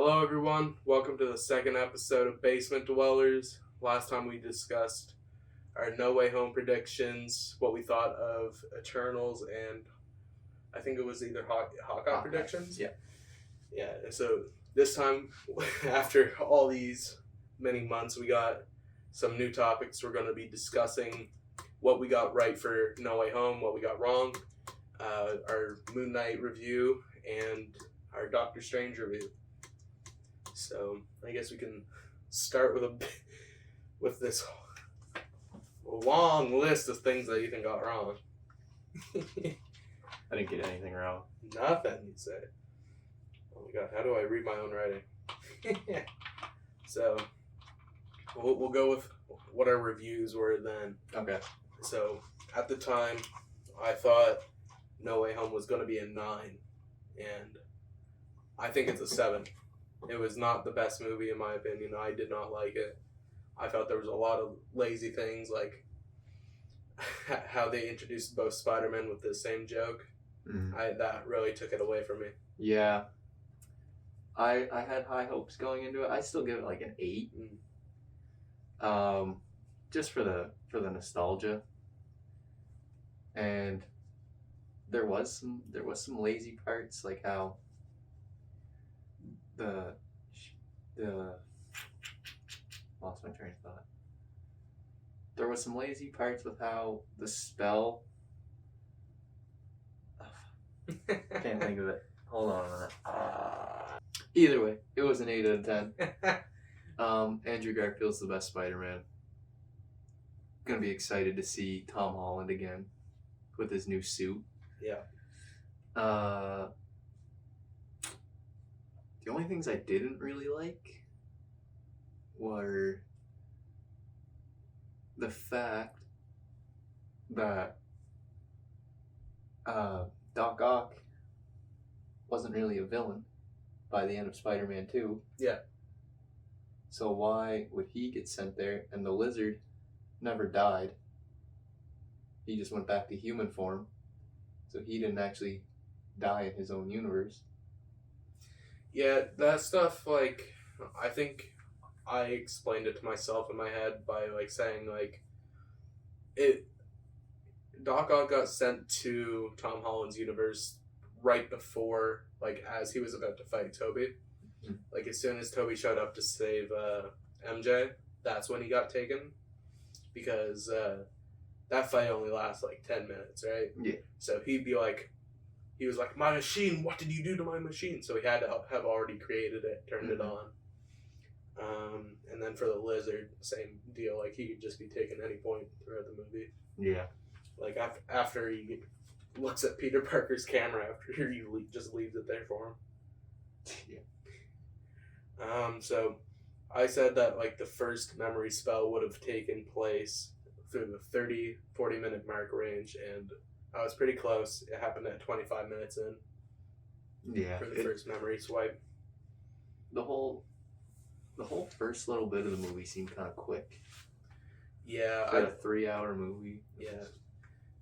Hello, everyone. Welcome to the second episode of Basement Dwellers. Last time we discussed our No Way Home predictions, what we thought of Eternals, and I think it was either Hawkeye predictions. Yeah. Yeah. And so this time, after all these many months, we got some new topics. We're going to be discussing what we got right for No Way Home, what we got wrong, our Moon Knight review, and our Doctor Strange review. So I guess we can start with this long list of things that Ethan got wrong. I didn't get anything wrong. Nothing, you say. Oh my god, how do I read my own writing? So we'll go with what our reviews were then. Okay. So at the time, I thought No Way Home was going to be a 9, and I think it's a 7. It was not the best movie in my opinion. I did not like it. I felt there was a lot of lazy things, like how they introduced both Spiderman with the same joke. That really took it away from me. Yeah. I had high hopes going into it. I still give it like an 8. Just for the nostalgia. And there was some lazy parts, like how the lost my train of thought. There was some lazy parts with how the spell. Can't think of it. Hold on a minute. Either way, it was an 8 out of 10. Andrew Garfield's the best Spider-Man. Gonna be excited to see Tom Holland again with his new suit. Yeah. The only things I didn't really like were the fact that Doc Ock wasn't really a villain by the end of Spider-Man 2. Yeah. So why would he get sent there? And the Lizard never died. He just went back to human form. So he didn't actually die in his own universe. Yeah, that stuff, like, I think I explained it to myself in my head by, like, saying, like, Doc Ock got sent to Tom Holland's universe right before, like, as he was about to fight Toby. Mm-hmm. Like, as soon as Toby showed up to save MJ, that's when he got taken. Because that fight only lasts, like, 10 minutes, right? Yeah. So he'd be like, he was like, my machine, what did you do to my machine? So he had to have already created it, turned it on. And then for the Lizard, same deal. Like, he could just be taken any point throughout the movie. Yeah. Like, after he looks at Peter Parker's camera, after he just leaves it there for him. Yeah. So I said that, like, the first memory spell would have taken place through the 40 minute mark range, and I was pretty close. It happened at 25 minutes in. Yeah. For the first memory swipe. The whole first little bit of the movie seemed kind of quick. Yeah. For a 3-hour movie. Yeah.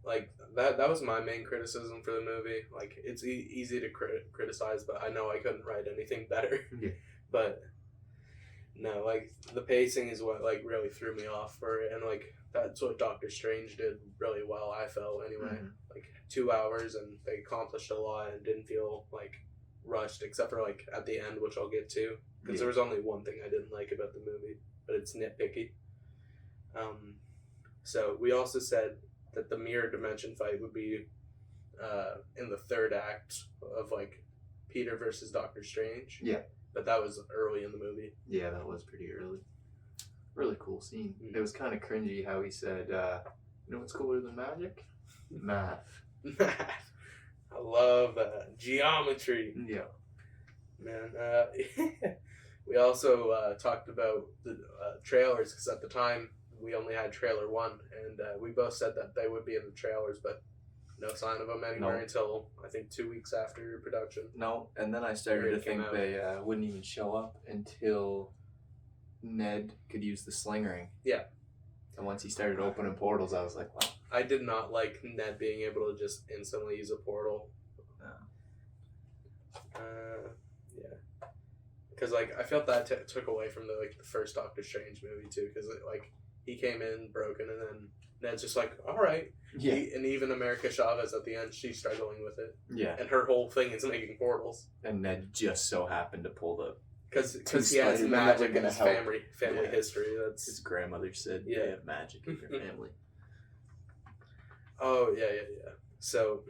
Like, that was my main criticism for the movie. Like, it's easy to criticize, but I know I couldn't write anything better. Yeah. But, no, like, the pacing is what, like, really threw me off for it. And, like, that's what Doctor Strange did really well, I felt, anyway. Mm-hmm. Like, 2 hours, and they accomplished a lot and didn't feel, like, rushed, except for, like, at the end, which I'll get to. Because there was only one thing I didn't like about the movie, but it's nitpicky. So, we also said that the mirror dimension fight would be in the third act of, like, Peter versus Doctor Strange. Yeah. But that was early in the movie. Yeah, that was pretty early. Really cool scene. Mm-hmm. It was kind of cringy how he said, you know what's cooler than magic? Math. I love that. Geometry. Yeah. Man, we also talked about the trailers, because at the time we only had trailer 1, and we both said that they would be in the trailers, but no sign of them anywhere until, I think, 2 weeks after production. No, and then I started to think they wouldn't even show up until Ned could use the sling ring. Yeah. And once he started opening portals, I was like, wow. I did not like Ned being able to just instantly use a portal. No. Yeah. Because I felt that took away from the first Doctor Strange movie too. Because he came in broken, and then Ned's just like, all right. Yeah. And even America Chavez at the end, she's struggling with it. Yeah. And her whole thing is making portals. And Ned just so happened to pull the. Because he has magic in his family history. That's his grandmother said they have magic in their family. Oh yeah. So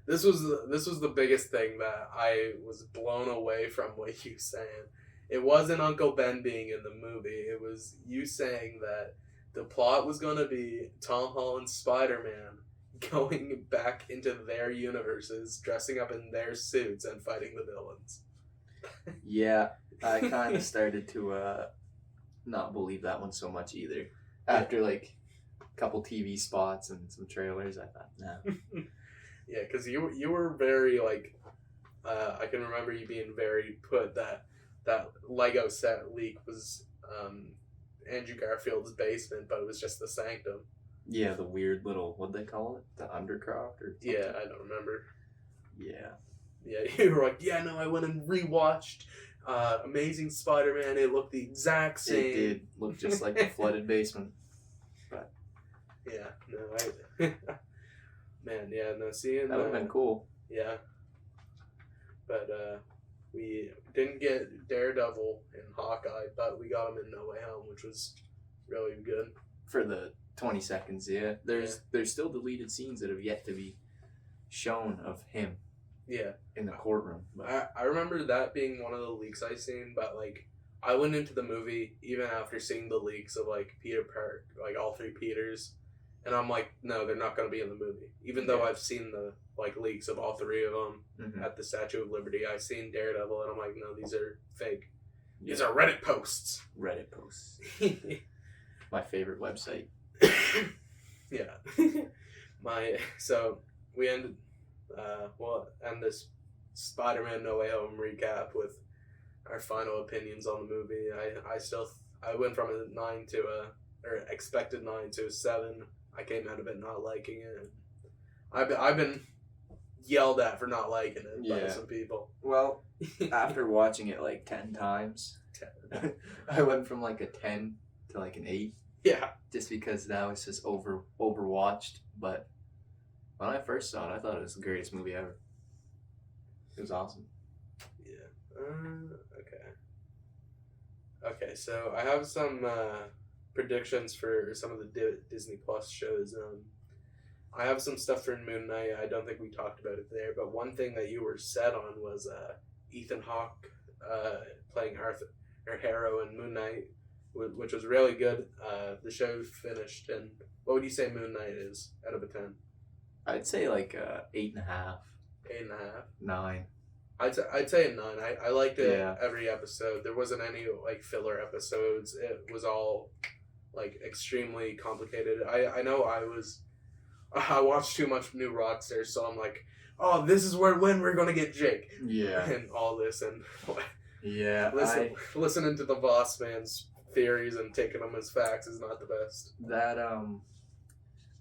this was the biggest thing that I was blown away from what you saying. It wasn't Uncle Ben being in the movie. It was you saying that the plot was going to be Tom Holland's Spider-Man going back into their universes, dressing up in their suits and fighting the villains. Yeah, I kind of started to not believe that one so much either. After a couple TV spots and some trailers, I thought, no. Yeah, because you were very I can remember you being very put that Lego set leak was Andrew Garfield's basement, but it was just the sanctum. Yeah, the weird little, what'd they call it? The undercroft or something? Yeah, I don't remember. Yeah. Yeah, you were like, yeah, no, I went and rewatched Amazing Spider-Man. It looked the exact same. It did look just like the flooded basement. But yeah, no, man, yeah, no, seeing that would have been cool. Yeah, but we didn't get Daredevil and Hawkeye, but we got him in No Way Home, which was really good. For the 20 seconds, yeah. There's still deleted scenes that have yet to be shown of him. Yeah. In the courtroom. I remember that being one of the leaks I seen, but I went into the movie even after seeing the leaks of Peter Park, all three Peters, and I'm like, no, they're not going to be in the movie. Even though I've seen the leaks of all three of them at the Statue of Liberty, I've seen Daredevil, and I'm like, no, these are fake. Yeah. These are Reddit posts. Reddit posts. My favorite website. Yeah. So we ended. We'll end this Spider-Man No Way Home recap with our final opinions on the movie. I went from a 9 to expected 9 to a 7. I came out of it not liking it. I've been yelled at for not liking it by some people. Well, after watching it 10 times, I went from a 10 to an 8. Yeah. Just because now it's just overwatched, but when I first saw it, I thought it was the greatest movie ever. It was awesome. Yeah. Okay, so I have some predictions for some of the Disney Plus shows. I have some stuff for Moon Knight. I don't think we talked about it there, but one thing that you were set on was Ethan Hawke playing Harrow in Moon Knight, which was really good. The show finished, and what would you say Moon Knight is out of a 10? I'd say 8.5. 8.5. 9. I'd say a 9. I liked it every episode. There wasn't any filler episodes. It was all extremely complicated. I know I watched too much New Rockstars, so I'm like, oh, this is when we're gonna get Jake. Yeah. And all this and yeah. Listening to the Voss man's theories and taking them as facts is not the best.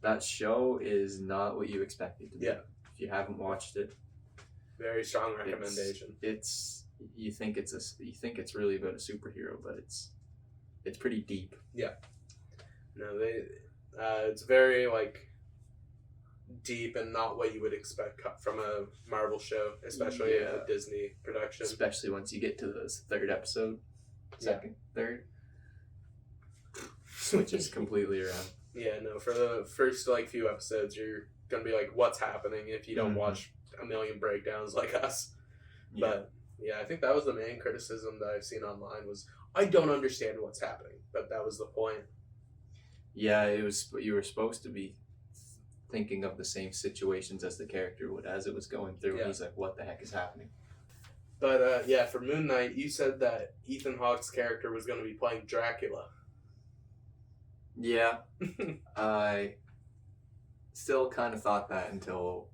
That show is not what you expect it to be. Yeah. If you haven't watched it, very strong recommendation. You think it's really about a superhero, but it's pretty deep. Yeah. No, it's very deep and not what you would expect from a Marvel show, especially a Disney production. Especially once you get to the third episode, third, switches completely around. Yeah, no, for the first few episodes, you're gonna be like, what's happening if you don't watch a million breakdowns like us. Yeah. But yeah, I think that was the main criticism that I've seen online was I don't understand what's happening, but that was the point. Yeah, you were supposed to be thinking of the same situations as the character would as it was going through. And he's like, what the heck is happening? But for Moon Knight, you said that Ethan Hawke's character was going to be playing Dracula. Yeah. I still kind of thought that until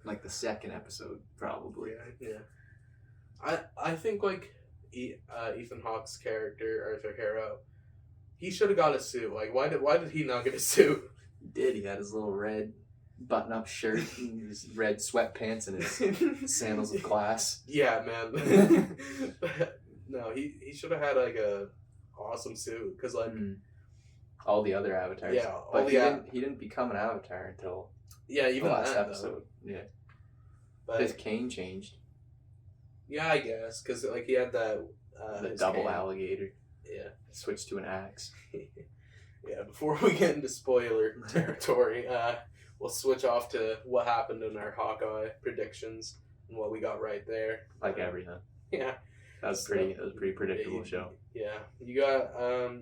the second episode, probably. Yeah. I think Ethan Hawke's character, Arthur Harrow, he should have got a suit. Why did he not get a suit? He did. He had his little red button-up shirt and his red sweatpants and his sandals of glass. Yeah, man. No, he should have had like a awesome suit because like all the other avatars. Yeah, but he didn't become an avatar until even the last that, episode. Though. Yeah, but his cane changed. Yeah, I guess because like he had that The double cane. alligator. Yeah, switched to an axe. Yeah, before we get into spoiler territory, we'll switch off to what happened in our Hawkeye predictions and what we got right there. Like everything. Yeah. That was a pretty predictable show. Yeah. You got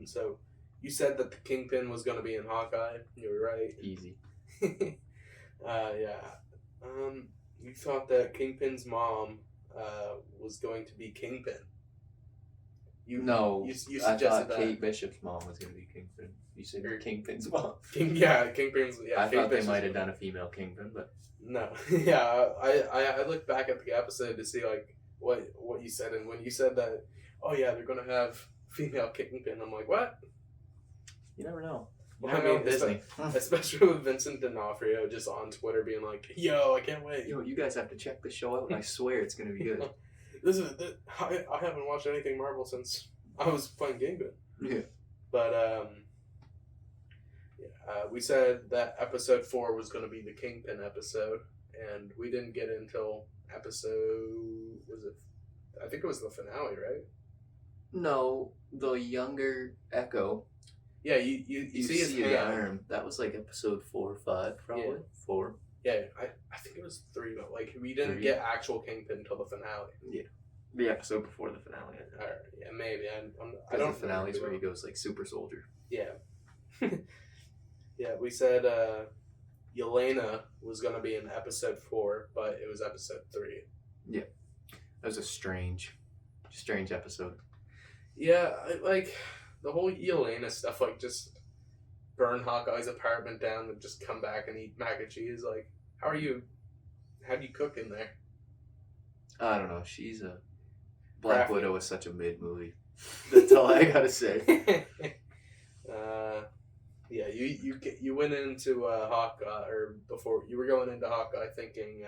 so you said that the Kingpin was gonna be in Hawkeye. You were right. Easy. Yeah. You thought that Kingpin's mom was going to be Kingpin. You suggested I thought that. Kate Bishop's mom was going to be Kingpin. You said Kingpin's mom. Kingpin's. Yeah, I thought they might have done a female Kingpin, but no. Yeah, I looked back at the episode to see like what you said, and when you said that, oh yeah, they're gonna have female Kingpin, I'm like, what? You never know. Well, I mean, Disney. Especially with Vincent D'Onofrio just on Twitter being like, yo, I can't wait. Yo, you guys have to check the show out, and I swear it's going to be good. I haven't watched anything Marvel since I was playing Kingpin. Yeah. But, we said that episode 4 was going to be the Kingpin episode, and we didn't get it until I think it was the finale, right? No, the younger Echo. Yeah, you see his hand. arm. That was like episode 4 or 5, probably. Yeah. 4. Yeah, I think it was 3, but like we didn't get actual Kingpin until the finale. Yeah, the episode before the finale. Alright, yeah, maybe. I don't. The finale's where he goes like super soldier. Yeah. Yeah, we said Yelena was gonna be in episode 4, but it was episode 3. Yeah, that was a strange episode. Yeah, like the whole Yelena stuff, like just burn Hawkeye's apartment down and just come back and eat mac and cheese. Like, how do you cook in there? I don't know. She's a Black Widow is such a mid movie. That's all I gotta say. Yeah, you went into Hawkeye, or before you were going into Hawkeye thinking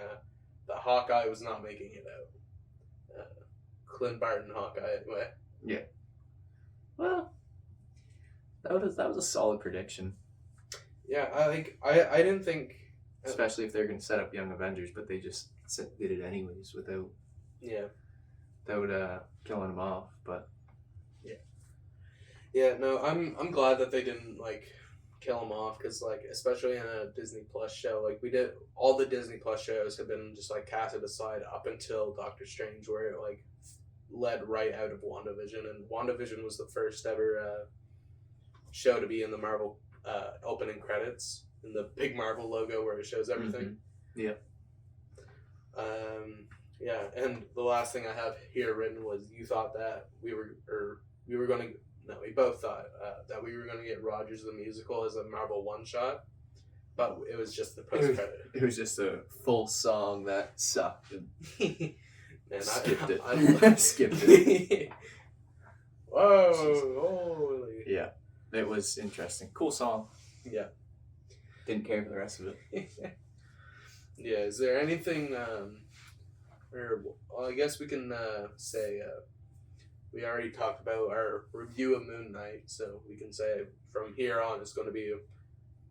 that Hawkeye was not making it out. Clint Barton Hawkeye, anyway. Yeah. Well, that was a solid prediction. Yeah, I didn't think, especially if they're going to set up Young Avengers, but they just did it anyways without killing them off. But no, I'm glad that they didn't like kill him off, because like especially in a Disney Plus show, like we did, all the Disney Plus shows have been just like casted aside up until Doctor Strange, where it like led right out of WandaVision, and WandaVision was the first ever show to be in the Marvel opening credits, in the big Marvel logo where it shows everything. Mm-hmm. Yeah. Yeah, and the last thing I have here written was you thought that we both thought that we were going to get Rogers the Musical as a Marvel one-shot, but it was just the post-credit. It was just a full song that sucked. Man, skipped it. I skipped it. Whoa, holy. Yeah, it was interesting. Cool song. Yeah. Didn't care for the rest of it. Yeah, is there anything, I guess we can say, we already talked about our review of Moon Knight, so we can say from here on it's going to be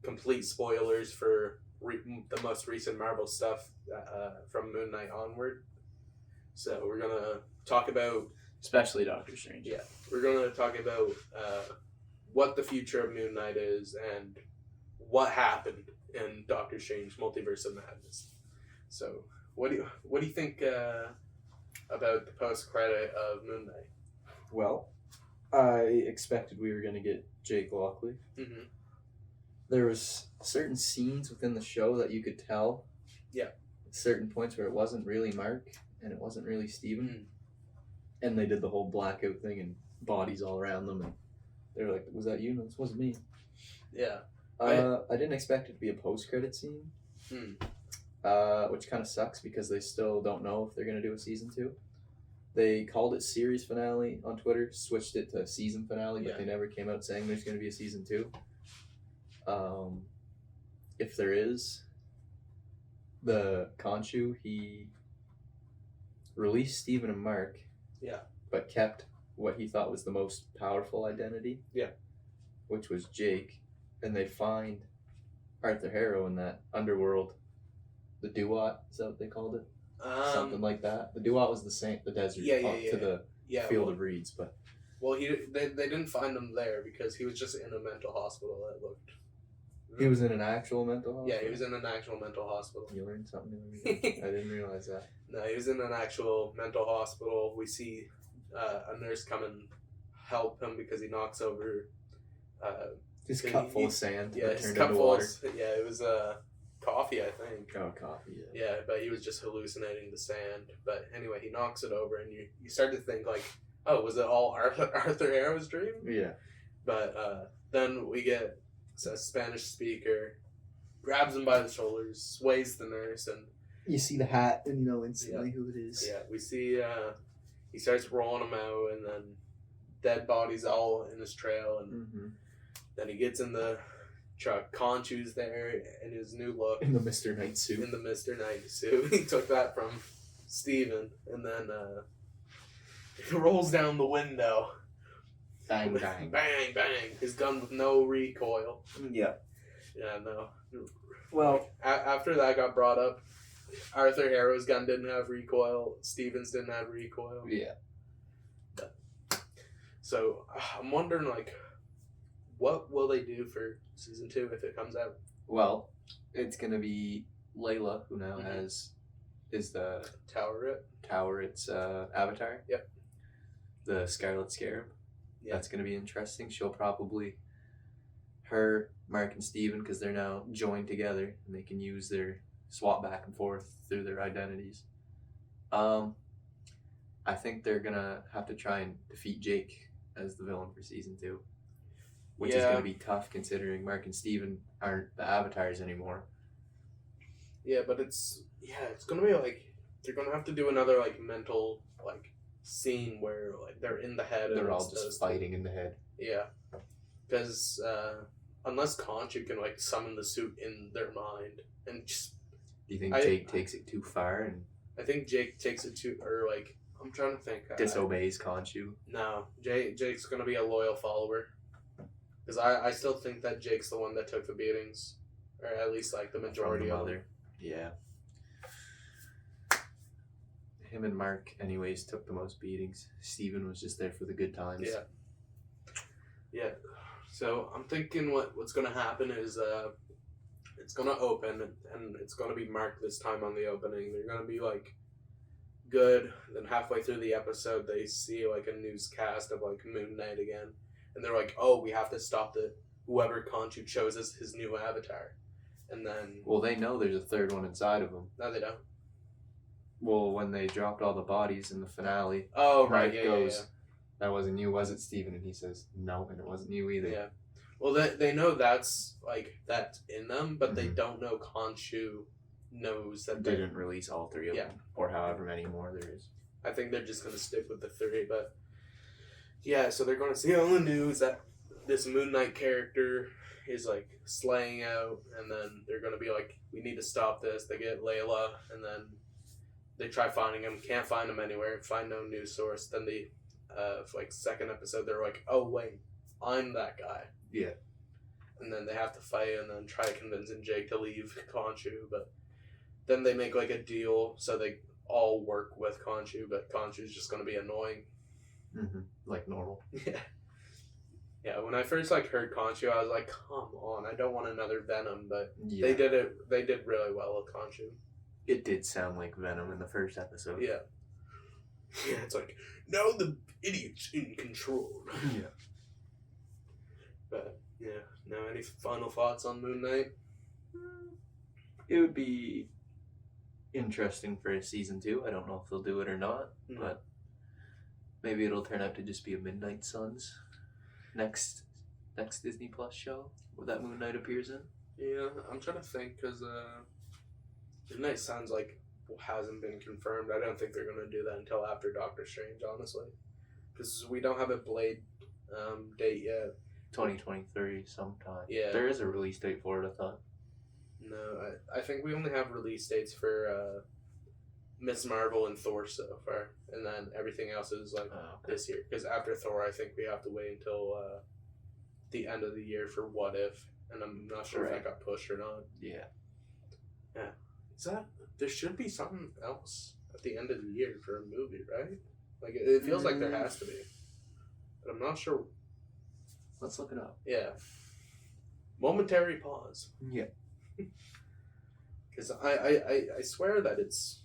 complete spoilers for the most recent Marvel stuff from Moon Knight onward. So we're going to talk about... especially Doctor Strange. Yeah, we're going to talk about what the future of Moon Knight is and what happened in Doctor Strange Multiverse of Madness. So what do you think about the post-credit of Moon Knight? Well, I expected we were going to get Jake Lockley. Mm-hmm. There was certain scenes within the show that you could tell. Yeah. At certain points where it wasn't really Mark and it wasn't really Steven. Mm. And they did the whole blackout thing and bodies all around them. And they were like, was that you? No, this wasn't me. Yeah. I didn't expect it to be a post-credit scene. Which kind of sucks because they still don't know if they're going to do a season 2. They called it series finale on Twitter, switched it to season finale, but they never came out saying there's going to be a season 2. If there is, the Khonshu, he released Steven and Mark. Yeah. But kept what he thought was the most powerful identity. Yeah. Which was Jake. And they find Arthur Harrow in that underworld. The Duat, is that what they called it? Something like that. The Duat was the desert to the field of reeds, but they didn't find him there because he was just in a mental hospital. That looked. He was in an actual mental hospital. Yeah, he was in an actual mental hospital. You learned something new. I didn't realize that. No, he was in an actual mental hospital. We see a nurse come and help him because he knocks over. His cup full of sand. Yeah, his turned cup into full. water. Yeah, it was coffee, I think. Oh, coffee. Yeah. Yeah, but he was just hallucinating the sand. But anyway, he knocks it over, and you start to think like, oh, was it all Arthur Harrow's dream? Yeah. But then we get a Spanish speaker, grabs him by the shoulders, sways the nurse, and you see the hat, and you know instantly who it is. Yeah, we see he starts rolling them out, and then dead bodies all in his trail, and then he gets in the truck. Khonshu's there in his new look. In the Mr. Knight suit. In the Mr. Knight suit. He took that from Steven, and then he rolls down the window. Bang, bang. Bang, bang. His gun with no recoil. Yeah. Yeah, no. Well, after that got brought up, Arthur Harrow's gun didn't have recoil. Steven's didn't have recoil. Yeah. So I'm wondering, like, what will they do for season 2 if it comes out? Well, it's gonna be Layla, who now is the Toweret's avatar. Yep. The Scarlet Scarab. Yeah. That's gonna be interesting. She'll probably her, Mark, and Steven, because they're now joined together and they can use their swap back and forth through their identities. I think they're gonna have to try and defeat Jake as the villain for season 2, which is gonna be tough considering Mark and Steven aren't the avatars anymore. Yeah, but it's gonna be like they're gonna have to do another like mental like scene where like they're in the head. They're all just fighting in the head. Yeah, because unless Khonshu can like summon the suit in their mind and just. Do you think Jake takes it too far and? I think Jake takes it too, or like I'm trying to think. Disobeys Khonshu. No, Jake's gonna be a loyal follower. Because I still think that Jake's the one that took the beatings, or at least like the majority of them. Yeah. Him and Mark, anyways, took the most beatings. Steven was just there for the good times. Yeah. Yeah. So I'm thinking what's gonna happen is it's gonna open and it's gonna be Mark this time on the opening. They're gonna be like good. Then halfway through the episode, they see like a newscast of like Moon Knight again, and they're like, "Oh, we have to stop whoever Khonshu chose as his new avatar." And then they know there's a third one inside of them. No, they don't. Well, when they dropped all the bodies in the finale, oh right, Mark goes, "That wasn't you, was it, Steven?" And he says, "No," and it wasn't you either. Yeah. Well, they know that's in them, but they don't know Khonshu knows that they didn't release all 3 of them, or however many more there is. I think they're just gonna stick with the 3, but yeah. So they're gonna see on the news that this Moon Knight character is like slaying out, and then they're gonna be like, "We need to stop this." They get Layla, and then they try finding him, can't find him anywhere, find no news source. Then the second episode, they're like, "Oh wait, I'm that guy." Yeah. And then they have to fight and then try convincing Jake to leave Khonshu, but then they make like a deal so they all work with Khonshu, but Khonshu's just gonna be annoying. Like normal. Yeah. Yeah, when I first heard Khonshu, I was like, come on, I don't want another Venom, but they did really well with Khonshu. It did sound like Venom in the first episode. Yeah. Yeah, it's like, now the idiot's in control. Yeah. But, yeah. Now, any final thoughts on Moon Knight? It would be interesting for season 2. I don't know if they'll do it or not, but maybe it'll turn out to just be a Midnight Suns next Disney Plus show where that Moon Knight appears in. Yeah, I'm trying to think because Midnight Suns hasn't been confirmed. I don't think they're gonna do that until after Doctor Strange, honestly, because we don't have a Blade date yet. 2023 sometime. Yeah. There is a release date for it, I thought. No, I think we only have release dates for Miss Marvel and Thor so far, and then everything else is like this year. Because after Thor, I think we have to wait until the end of the year for What If, and I'm not sure if that got pushed or not. Yeah. Yeah. There should be something else at the end of the year for a movie, right? Like it feels like there has to be, but I'm not sure. Let's look it up. Yeah. Momentary pause. Yeah. Because I swear that it's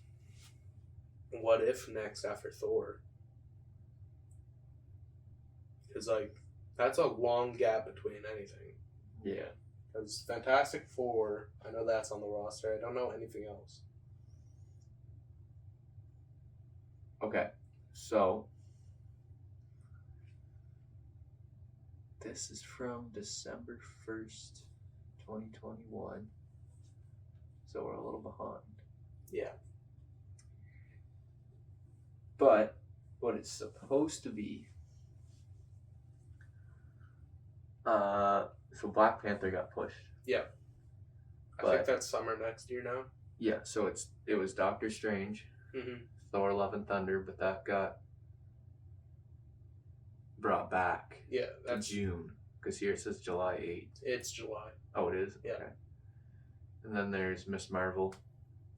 What If next after Thor. Because, like, that's a long gap between anything. Yeah. Because Fantastic Four, I know that's on the roster. I don't know anything else. Okay. So, this is from December 1st, 2021. So we're a little behind. Yeah. But what it's supposed to be, so Black Panther got pushed. Yeah. I think that's summer next year now. Yeah, so it was Doctor Strange, Thor: Love and Thunder, but that got brought back to June, because here it says July 8th. It's July. Oh, it is? Yeah. Okay. And then there's Miss Marvel,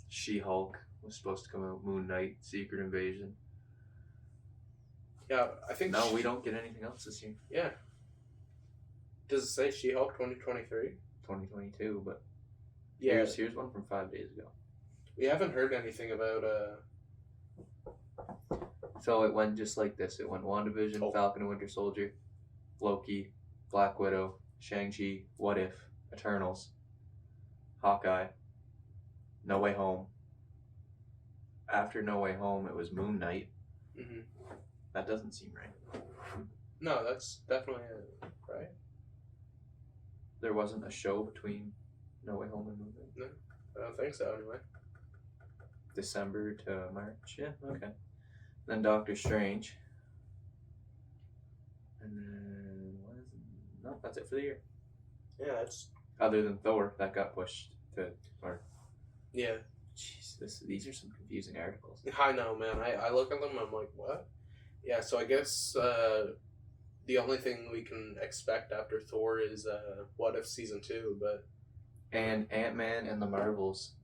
She-Hulk was supposed to come out, Moon Knight, Secret Invasion. Yeah, I think... No, we don't get anything else this year. Yeah. Does it say She-Hulk 2023? 2022, but yeah. Here's one from 5 days ago. We haven't heard anything about... So it went just like this. It went WandaVision, Falcon and Winter Soldier, Loki, Black Widow, Shang-Chi, What If, Eternals, Hawkeye, No Way Home. After No Way Home, it was Moon Knight. Mm-hmm. That doesn't seem right. No, that's definitely right. There wasn't a show between No Way Home and Moon Knight? No, I don't think so anyway. December to March? Yeah, okay. Then Doctor Strange. And then, no, that's it for the year. Yeah, that's... Other than Thor, that got pushed to March. Yeah. Jeez, these are some confusing articles. I know, man. I look at them and I'm like, what? Yeah, so I guess the only thing we can expect after Thor is What If Season 2, but... And Ant-Man and the Marvels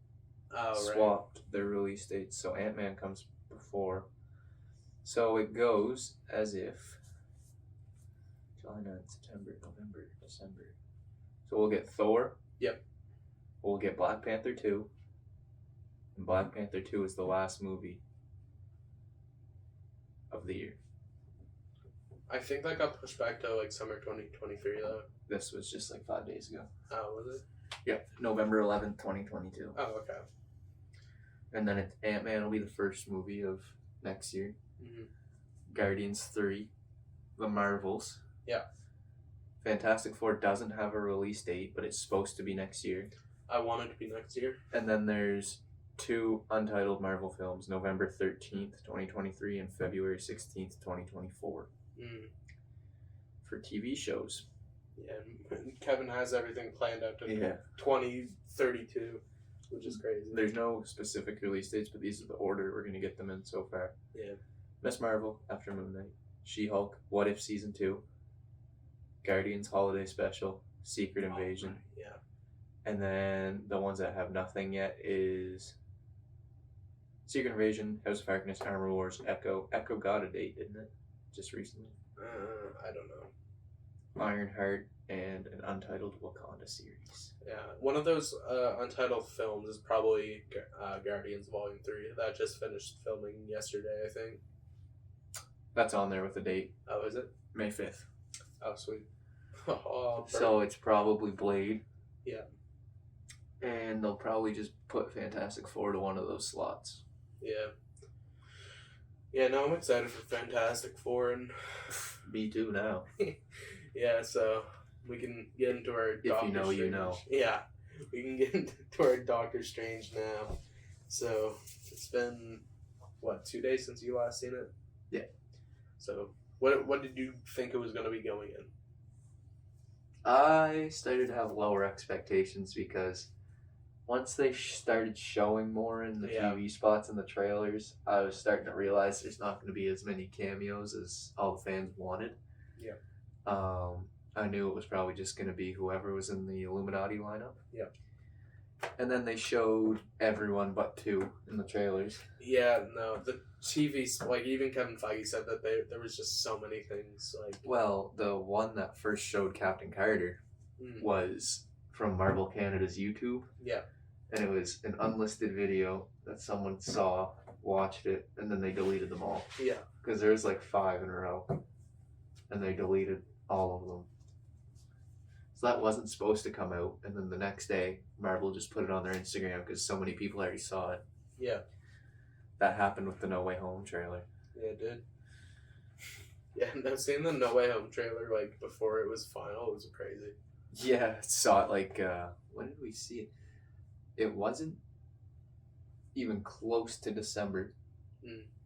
swapped their release dates, so Ant-Man comes before. So it goes as if July 9th, September, November, December. So we'll get Thor. Yep. We'll get Black Panther 2. And Black Panther 2 is the last movie of the year. I think that got pushed back to like summer 2023 though. This was just like 5 days ago. Oh, was it? Yep. November 11th, 2022. Oh, okay. And then Ant-Man will be the first movie of next year. Mm-hmm. Guardians 3. The Marvels. Yeah. Fantastic Four doesn't have a release date, but it's supposed to be next year. I want it to be next year. And then there's 2 untitled Marvel films, November 13th, 2023 and February 16th, 2024. For TV shows. Yeah, Kevin has everything planned out to 2032, which is crazy. There's no specific release dates, but these are the order we're going to get them in so far. Yeah. Miss Marvel, after Moon Knight. She-Hulk, What If Season 2. Guardians Holiday Special, Secret Invasion. Yeah. And then the ones that have nothing yet is Secret Invasion, House of Darkness, Armor Wars, Echo. Echo got a date, didn't it? Just recently. I don't know. Ironheart and an untitled Wakanda series. Yeah, one of those untitled films is probably Guardians Volume 3. That just finished filming yesterday, I think. That's on there with the date. Oh, is it? May 5th. Oh, sweet. Oh, so it's probably Blade. Yeah. And they'll probably just put Fantastic Four to one of those slots. Yeah. Yeah, no, I'm excited for Fantastic Four and... Me too now. Yeah, so we can get into our Doctor Strange. If you know, you know. Yeah, we can get into our Doctor Strange now. So it's been, 2 days since you last seen it? Yeah. So what did you think it was going to be going in? I started to have lower expectations because once they started showing more in the Yeah. TV spots and the trailers, I was starting to realize there's not going to be as many cameos as all the fans wanted. Yeah. I knew it was probably just going to be whoever was in the Illuminati lineup. Yeah. And then they showed everyone but two in the trailers. Yeah, no, the TV's like even Kevin Feige said that there was just so many things like. Well, the one that first showed Captain Carter was from Marvel Canada's YouTube. Yeah. And it was an unlisted video that someone saw, watched it, and then they deleted them all. Yeah. Because there was like 5 in a row. And they deleted all of them. So that wasn't supposed to come out. And then the next day, Marvel just put it on their Instagram because so many people already saw it. Yeah. That happened with the No Way Home trailer. Yeah, it did. Yeah, and I've seen the No Way Home trailer like before it was final. It was crazy. Yeah, I saw it like, when did we see it? It wasn't even close to December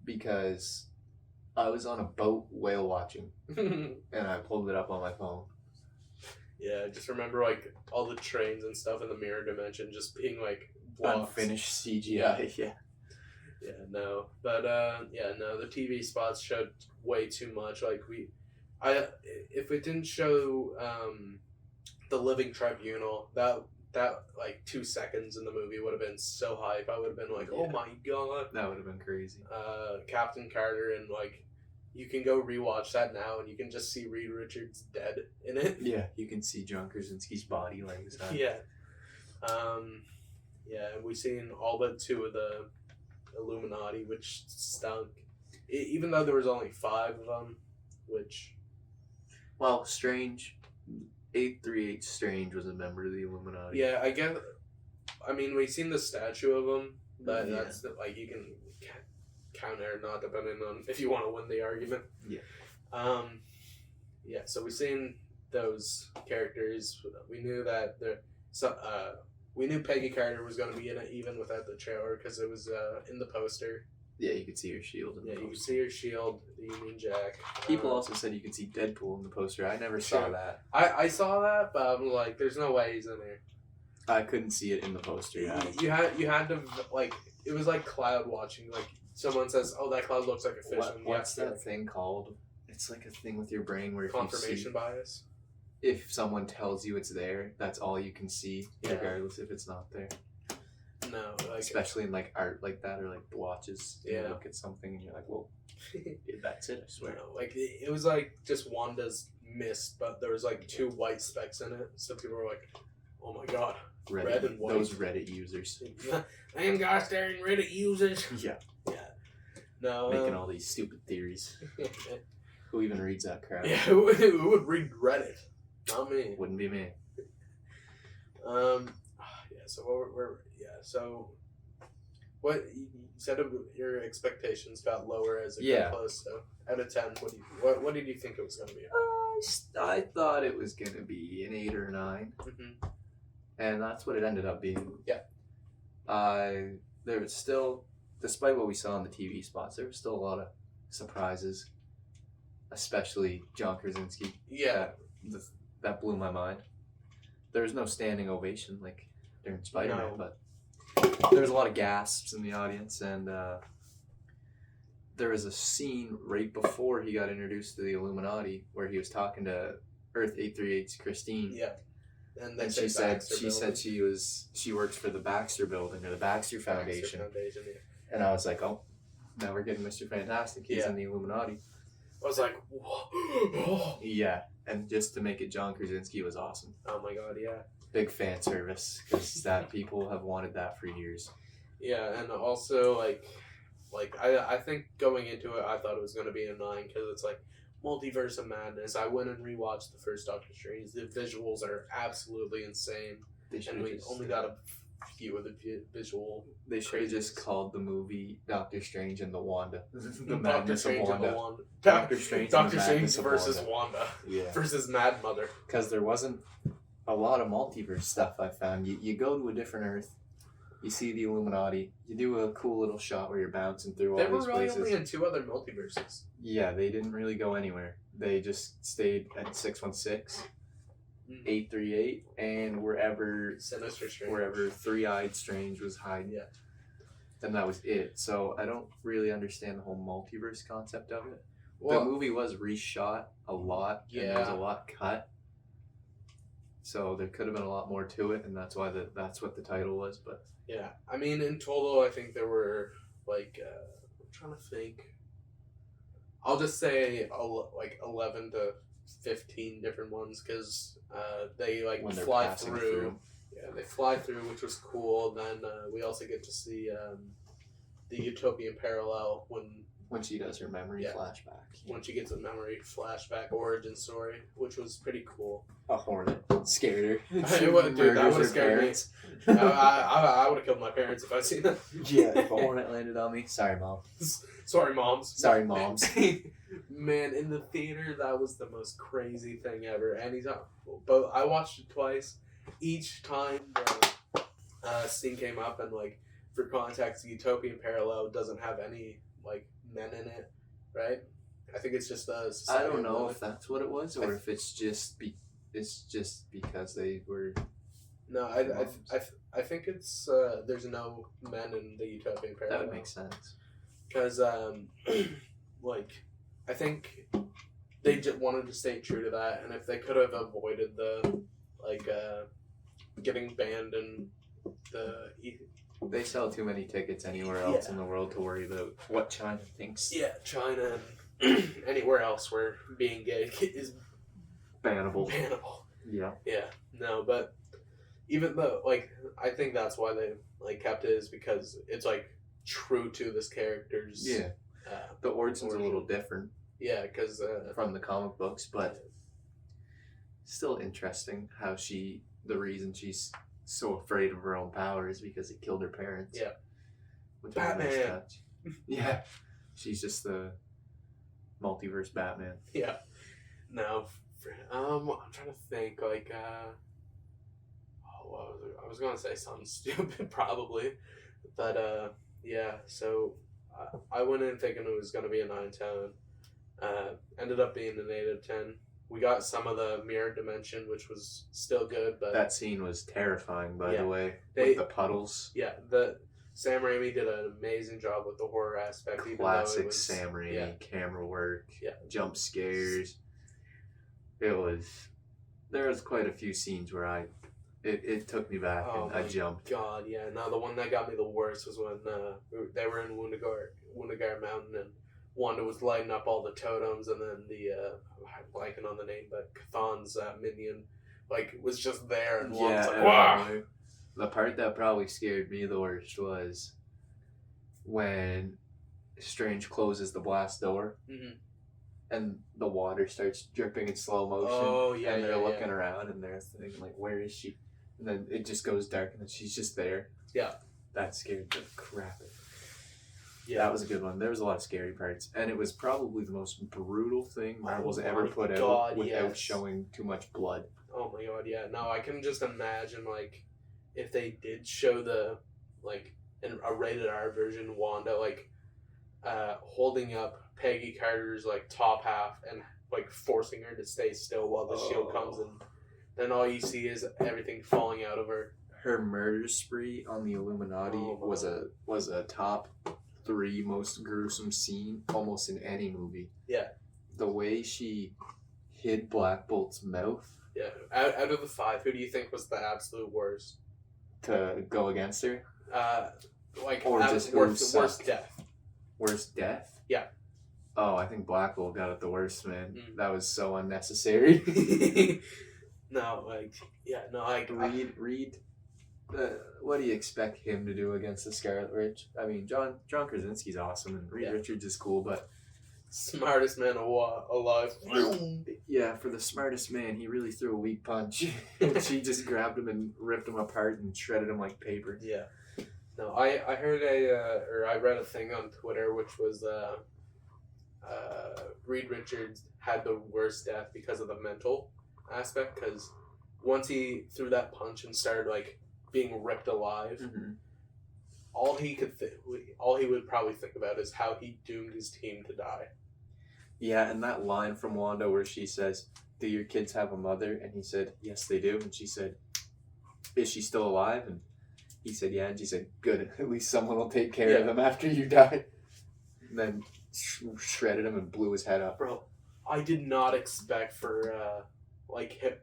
because I was on a boat whale watching and I pulled it up on my phone. Yeah, I just remember like all the trains and stuff in the mirror dimension just being like blocks. Unfinished CGI. Yeah. Yeah, no, but the TV spots showed way too much. Like if it didn't show the Living Tribunal, that like 2 seconds in the movie would have been so hype. I would have been like, oh my god, that would have been crazy. Captain Carter, and like you can go rewatch that now and you can just see Reed Richards dead in it. Yeah, you can see John Krasinski's body laying aside. Yeah. We've seen all but 2 of the Illuminati, which stunk. Even though there was only 5 of them, which... Well, Strange, 838 Strange was a member of the Illuminati. Yeah, I guess... I mean, we've seen the statue of him, but that's, like, you can counter, not depending on if you want to win the argument. Yeah. So we've seen those characters. We knew that we knew Peggy Carter was going to be in it even without the trailer because it was in the poster. Yeah, you could see her shield. You could see her shield, the Union Jack. People also said you could see Deadpool in the poster. I never saw that. I saw that, but I'm like, there's no way he's in there. I couldn't see it in the poster. You had to, like, it was like cloud watching. Like, someone says, oh, that cloud looks like a fish. What's that thing called? It's like a thing with your brain where confirmation bias. If someone tells you it's there, that's all you can see, regardless if it's not there. No, like, especially in like art like that or like watches. You look at something and you're like, well, that's it. I swear. No, like it was like just Wanda's mist, but there was like 2 white specks in it. So people were like, "Oh my god, red and white." Those Reddit users. Damn, guys, staring Reddit users. Yeah. No, making all these stupid theories. Who even reads that crap? Yeah, who would read Reddit? Not me. Wouldn't be me. So what you said your expectations got lower as it got close. So out of 10, what did you think it was going to be? I thought it was going to be an 8 or 9, and that's what it ended up being. Yeah. There was still, despite what we saw in the TV spots, there was still a lot of surprises, especially John Krasinski. Yeah. That blew my mind. There was no standing ovation like during Spiderman, but there was a lot of gasps in the audience, and there was a scene right before he got introduced to the Illuminati where he was talking to Earth 838's Christine. Yeah. And she said she works for the Baxter Building or the Baxter Foundation. And I was like, oh, now we're getting Mr. Fantastic. He's in the Illuminati. I was like, whoa. Yeah, and just to make it John Krasinski was awesome. Oh my god, yeah. Big fan service, because that people have wanted that for years. Yeah, and also like I think going into it, I thought it was going to be a 9 because it's like Multiverse of Madness. I went and rewatched the first Doctor Strange. The visuals are absolutely insane, and we only got a few of the visual. They should have just called the movie Doctor Strange and the Wanda. The Madness of Wanda. Doctor Strange versus Wanda. Yeah. Versus Mad Mother. Because there wasn't a lot of multiverse stuff I found. You go to a different Earth, you see the Illuminati, you do a cool little shot where you're bouncing through all these places. They were really only in 2 other multiverses. Yeah, they didn't really go anywhere. They just stayed at 616. 838, and wherever Sinister Strange. wherever Three-Eyed Strange was hiding. Yeah. And that was it. So I don't really understand the whole multiverse concept of it. Well, the movie was reshot a lot, and there was a lot cut. So there could have been a lot more to it, and that's why that's what the title was. But yeah, I mean, in total, I think there were like I'm trying to think. I'll just say like 11 to 15 different ones because they like when they're fly passing through. Yeah, they fly through, which was cool. Then we also get to see the Utopian parallel when she does her memory flashback. When she gets a memory flashback origin story, which was pretty cool. A hornet scared her. Dude, that would have scared me. I would have killed my parents if I'd seen that. Yeah, if a hornet landed on me. Sorry, Mom. Sorry, moms. Sorry, moms. Man, in the theater, that was the most crazy thing ever. Anytime, but I watched it twice. Each time the scene came up, and like for context, the Utopian parallel doesn't have any like men in it, right? I think it's just a society. I don't know if that's what it was, or if it's just because they were. No, I think it's there's no men in the Utopian parallel. That would make sense. Because like I think they just wanted to stay true to that, and if they could have avoided the like getting banned in the. They sell too many tickets anywhere else in the world to worry about what China thinks. Yeah, China and anywhere else where being gay is bannable. Yeah. Yeah. No, but even though, like, I think that's why they like kept it is because it's like true to this character's. Yeah. The origin's a little different. Yeah, because from the comic books, but still interesting how the reason she's so afraid of her own powers because it killed her parents. Yeah. Which Batman. was a nice touch. Yeah. She's just the multiverse Batman. Yeah. No. I'm trying to think like I was gonna say something stupid probably, but yeah. So I went in thinking it was gonna be a 9/10. Ended up being an 8/10. We got some of the mirror dimension, which was still good, but that scene was terrifying. By the way, with the puddles. Yeah, Sam Raimi did an amazing job with the horror aspect. Classic Sam Raimi camera work. Yeah, jump scares. There was quite a few scenes where it took me back and I jumped. God, yeah. Now the one that got me the worst was when they were in Wundagar Mountain and Wanda was lighting up all the totems, and then I'm blanking on the name, but Chthon's minion was just there, and Wanda's like, wow. The part that probably scared me the worst was when Strange closes the blast door. Mm-hmm. And the water starts dripping in slow motion. Oh, yeah. And they're looking around and they're thinking, like, where is she? And then it just goes dark and then she's just there. Yeah. That scared the crap out of me. Yeah. That was a good one. There was a lot of scary parts. And it was probably the most brutal thing Marvel's ever put out without showing too much blood. Oh my god, yeah. No, I can just imagine, like, if they did show in a rated R version, Wanda, holding up Peggy Carter's top half and forcing her to stay still while the shield comes in. Then all you see is everything falling out of her. Her murder spree on the Illuminati was a top 3 most gruesome scene almost in any movie. Yeah. The way she hid Black Bolt's mouth. Yeah. Out of the 5, who do you think was the absolute worst? To go against her? Or just worst death. Worst death? Yeah. Oh, I think Black Bolt got it the worst, man. Mm. That was so unnecessary. No, Reed. What do you expect him to do against the Scarlet Witch? I mean, John Krasinski's awesome, and Reed Richards is cool, but smartest man alive. Yeah, for the smartest man, he really threw a weak punch. She just grabbed him and ripped him apart and shredded him like paper. Yeah. No, I heard I read a thing on Twitter which was Reed Richards had the worst death because of the mental aspect, because once he threw that punch and started being ripped alive, mm-hmm. all he would probably think about is how he doomed his team to die. Yeah, and that line from Wanda where she says, "Do your kids have a mother?" And he said, "Yes, they do." And she said, "Is she still alive?" And he said, "Yeah." And she said, "Good. At least someone will take care of them after you die." And then shredded him and blew his head up. Bro, I did not expect for him.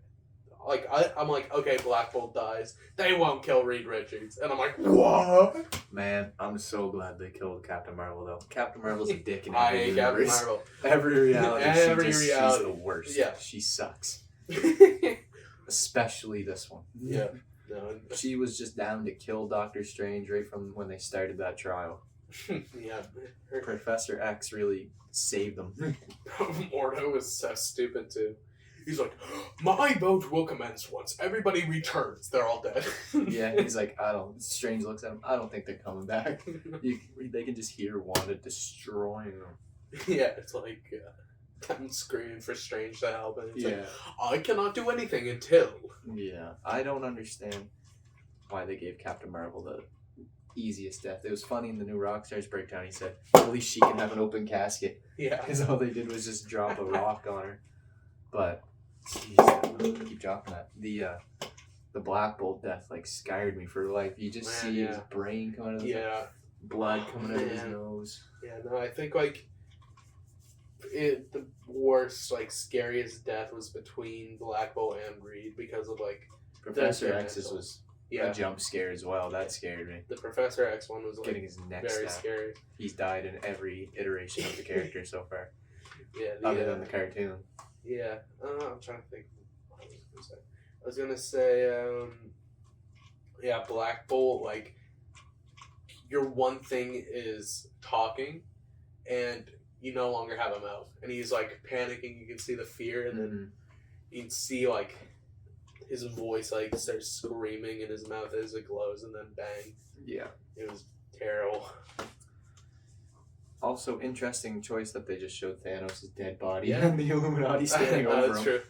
I'm like, okay, Black Bolt dies. They won't kill Reed Richards, and I'm like, what? Man, I'm so glad they killed Captain Marvel though. Captain Marvel's a dick in I every hate Captain universe. Marvel. Every reality, she's reality. the worst. Yeah, she sucks. Especially this one. Yeah, no. She was just down to kill Doctor Strange right from when they started that trial. Yeah, Professor X really saved them. Mordo was so stupid too. He's like, my vote will commence once everybody returns. They're all dead. Yeah, he's like, Strange looks at him. I don't think they're coming back. They can just hear Wanda destroying them. Yeah, it's like them screaming for Strange to help. And it's Yeah. like, I cannot do anything until. Yeah, I don't understand why they gave Captain Marvel the easiest death. It was funny in the new Rockstars breakdown. He said, at least she can have an open casket. Yeah. Because all they did was just drop a rock on her. But, jeez, keep dropping that. The Black Bolt death, like, scared me for life. You just see his brain coming out of his blood coming out of his nose. Yeah, no, I think, like, the worst, like, scariest death was between Black Bolt and Reed because of, like, Professor X's was a jump scare as well. That scared me. The Professor X one was, like, getting his neck very snapped. scary. He's died in every iteration of the character so far. Yeah, other than the cartoon. Yeah, I'm trying to think what I was gonna say. Black Bolt, like, your one thing is talking, and you no longer have a mouth. And he's, like, panicking, you can see the fear, and then you can see, like, his voice, like, starts screaming in his mouth as it glows, and then bang. Yeah. It was terrible. Also, interesting choice that they just showed Thanos' dead body and the Illuminati standing over him. That's true.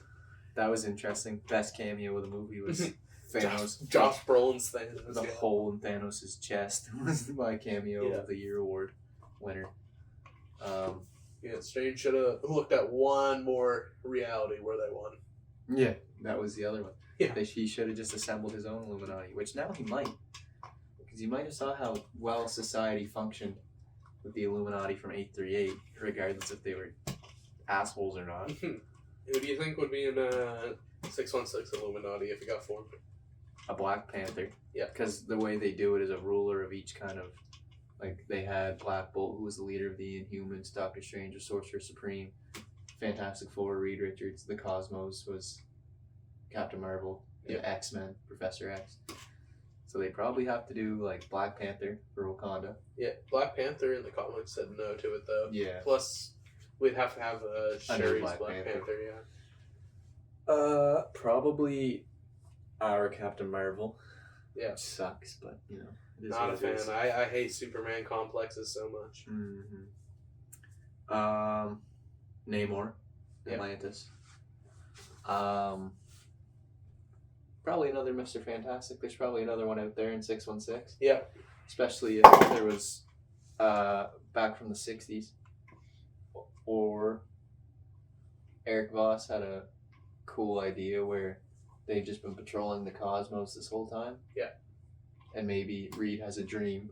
That was interesting. Best cameo of the movie was Thanos. Josh Brolin's Thanos. The hole in Thanos' chest was my cameo of the year award winner. Strange should have looked at one more reality where they won. Yeah, that was the other one. Yeah. He should have just assembled his own Illuminati, which now he might. Because he might have saw how well society functioned with the Illuminati from 838, regardless if they were assholes or not. Who do you think would be in 616 Illuminati if it got formed? A Black Panther. Yeah. Because the way they do it is a ruler of each kind of... Like, they had Black Bolt, who was the leader of the Inhumans, Doctor Strange, the Sorcerer Supreme, Fantastic Four, Reed Richards, the Cosmos was Captain Marvel, the X-Men, Professor X. So they probably have to do, like, Black Panther for Wakanda. Yeah, Black Panther in the comics said no to it, though. Yeah. Plus, we'd have to have Sherry's Black Panther, Probably our Captain Marvel. Yeah. Which sucks, but, you know. It is Not a what fan. it is. I hate Superman complexes so much. Namor. Yeah. Atlantis. Probably another Mr. Fantastic. There's probably another one out there in 616. Yeah. Especially if there was back from the 60s. Or Eric Voss had a cool idea where they've just been patrolling the cosmos this whole time. Yeah. And maybe Reed has a dream.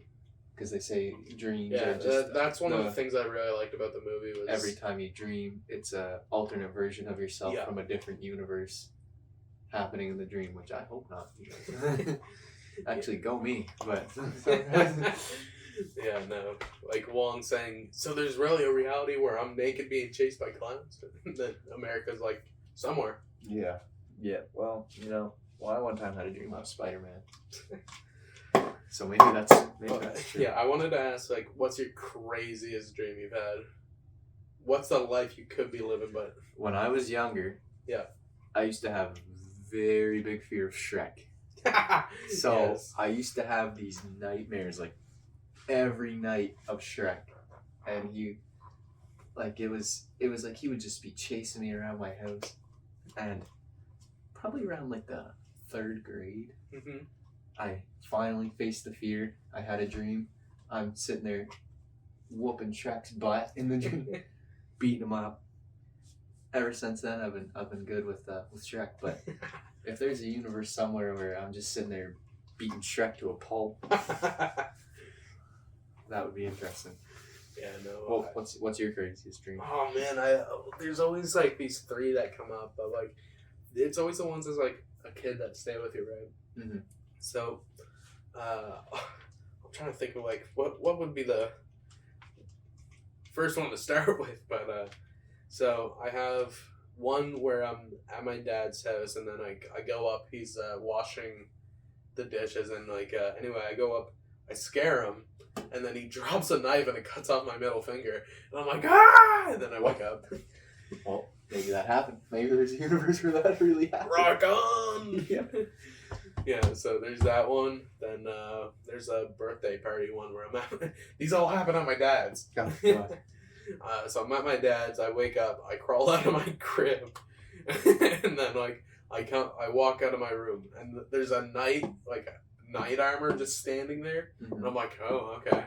Because they say dreams Yeah, are just... that's one of the things I really liked about the movie was... Every time you dream, it's a alternate version of yourself from a different universe happening in the dream, which I hope not. Actually, go me, but... Yeah, no. Like Wong saying, so there's really a reality where I'm naked being chased by clowns? Then America's like, somewhere. Yeah. Yeah, well, you know, I one time had a dream about Spiderman. So maybe that's true. Yeah, I wanted to ask, like, what's your craziest dream you've had? What's the life you could be living, but... When I was younger, I used to have very big fear of Shrek. So I used to have these nightmares, like, every night of Shrek. And it was like he would just be chasing me around my house. And probably around, like, the 3rd grade, I finally faced the fear. I had a dream. I'm sitting there whooping Shrek's butt in the dream, beating him up. Ever since then, I've been good with Shrek. But if there's a universe somewhere where I'm just sitting there beating Shrek to a pulp, that would be interesting. Yeah, no. Well, what's your craziest dream? Oh man, there's always like these three that come up, but like it's always the ones as like a kid that stay with you, right? Mm-hmm. So, I'm trying to think of like what would be the first one to start with, but so I have one where I'm at my dad's house, and then I go up. He's washing the dishes, and like anyway, I go up. I scare him, and then he drops a knife and it cuts off my middle finger, and I'm like ah! And then I wake up. Well, maybe that happened. Maybe there's a universe where that really happened. Rock on! Yeah. Yeah, so there's that one. Then there's a birthday party one where I'm at. These all happen at my dad's. Oh, God. So I'm at my dad's. I wake up. I crawl out of my crib, and then like I walk out of my room, and there's a knight armor just standing there, and I'm like, oh, okay.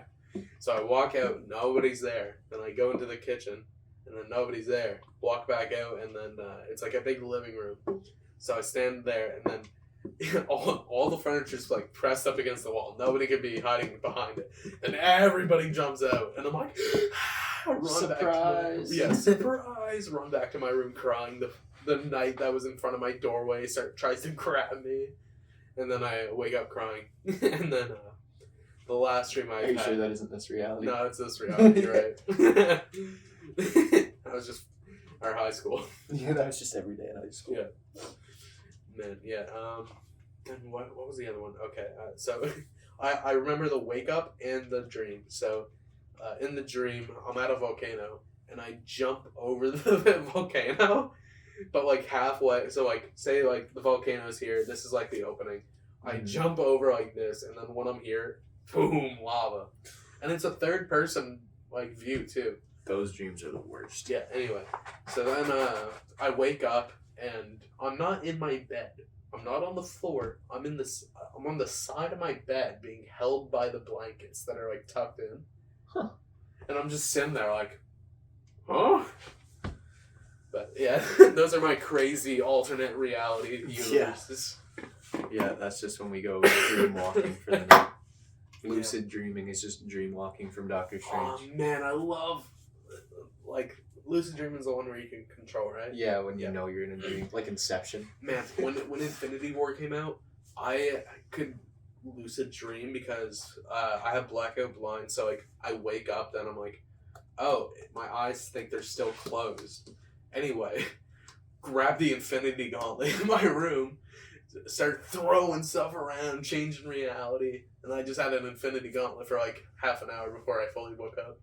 So I walk out. Nobody's there. Then I go into the kitchen, and then nobody's there. Walk back out, and then it's like a big living room. So I stand there, and then. all the furniture's like pressed up against the wall. Nobody could be hiding behind it, and everybody jumps out. And I'm like, surprise! Surprise! Run back to my room crying. The knight that was in front of my doorway tries to grab me, and then I wake up crying. And then the last dream I had. Are you sure that isn't this reality? No, it's this reality. You're right. That was just our high school. Yeah, that was just every day in high school. Yeah. Man, yeah. And what was the other one? Okay, so I remember the wake up and the dream. So in the dream, I'm at a volcano and I jump over the volcano, but like halfway. So like say like the volcano's here. This is like the opening. I jump over like this, and then when I'm here, boom, lava, and it's a third person like view too. Those dreams are the worst. Yeah. Anyway, so then I wake up. And I'm not in my bed. I'm not on the floor. I'm on the side of my bed, being held by the blankets that are like tucked in. Huh. And I'm just sitting there like, huh? But yeah, those are my crazy alternate reality universes. Yeah, that's just when we go dream walking for the night. Lucid dreaming is just dream walking from Doctor Strange. Oh man, I love like. Lucid dreaming is the one where you can control, right? Yeah, when you know you're in a dream, like Inception. Man, when Infinity War came out, I could lucid dream because I have blackout blind, so like I wake up, then I'm like, oh, my eyes think they're still closed. Anyway, grab the Infinity Gauntlet in my room, start throwing stuff around, changing reality, and I just had an Infinity Gauntlet for like half an hour before I fully woke up.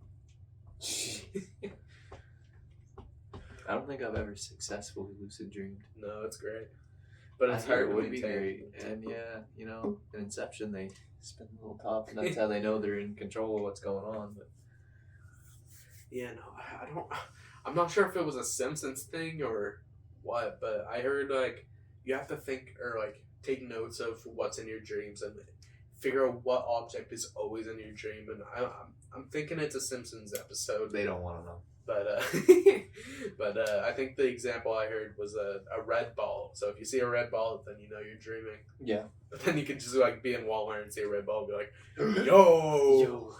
I don't think I've ever successfully lucid dreamed. No, it's great. But it's I hear hard it to would be maintain. great. And yeah, you know, in Inception they spin the little top, and that's how they know they're in control of what's going on. But yeah, no, I'm not sure if it was a Simpsons thing or what, but I heard like you have to think or like take notes of what's in your dreams and figure out what object is always in your dream. And I'm thinking it's a Simpsons episode. they don't want to know. But I think the example I heard was a red ball. So if you see a red ball, then you know you're dreaming. Yeah. But then you can just like be in Walmart and see a red ball and be like, yo.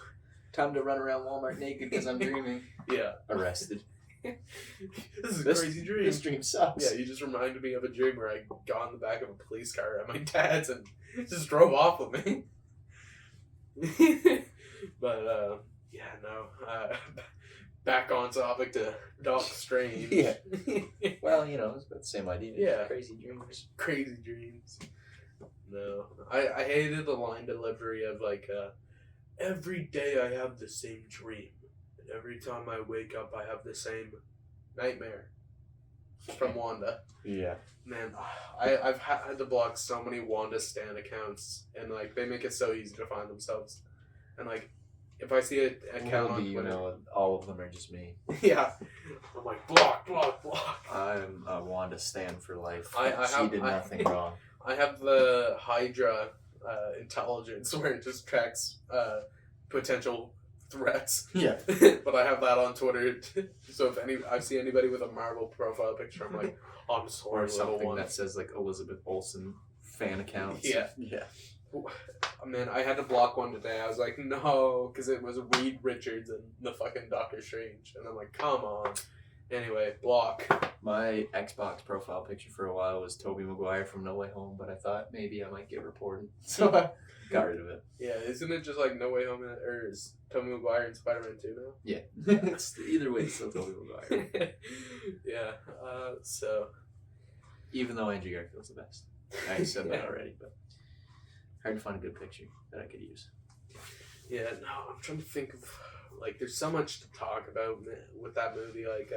Time to run around Walmart naked because I'm dreaming. Yeah. Arrested. This is a crazy dream. This dream sucks. Yeah, you just reminded me of a dream where I got on the back of a police car at my dad's and just drove off with me. But yeah, no. Back on topic to Doc Strange. Yeah. Well, you know, it's about the same idea. Yeah. Crazy dreams. Crazy dreams. No. I hated the line delivery of like, every day I have the same dream. And every time I wake up I have the same nightmare. From Wanda. Yeah. Man, I've had to block so many Wanda Stan accounts. And like, they make it so easy to find themselves. And like, if I see an account on Twitter, know, all of them are just me. Yeah. I'm like, block. I'm a Wanda stan for life. She did nothing wrong. I have the Hydra intelligence where it just tracks potential threats. Yeah. But I have that on Twitter. So if I see anybody with a Marvel profile picture, I'm like, I'm sorry, Or something little one. that says like Elizabeth Olsen fan accounts. Yeah. Man, I had to block one today. I was like, no, because it was Reed Richards and the fucking Doctor Strange. And I'm like, come on. Anyway, block. My Xbox profile picture for a while was Tobey Maguire from No Way Home, but I thought maybe I might get reported. So I got rid of it. Yeah, isn't it just like No Way Home or is Tobey Maguire and Spiderman 2 now? Yeah. It's, either way, it's still Tobey Maguire. Yeah, so. Even though Andrew Garfield's the best. I said that already, but hard to find a good picture that I could use. Yeah, no, I'm trying to think of, like, there's so much to talk about with that movie, like,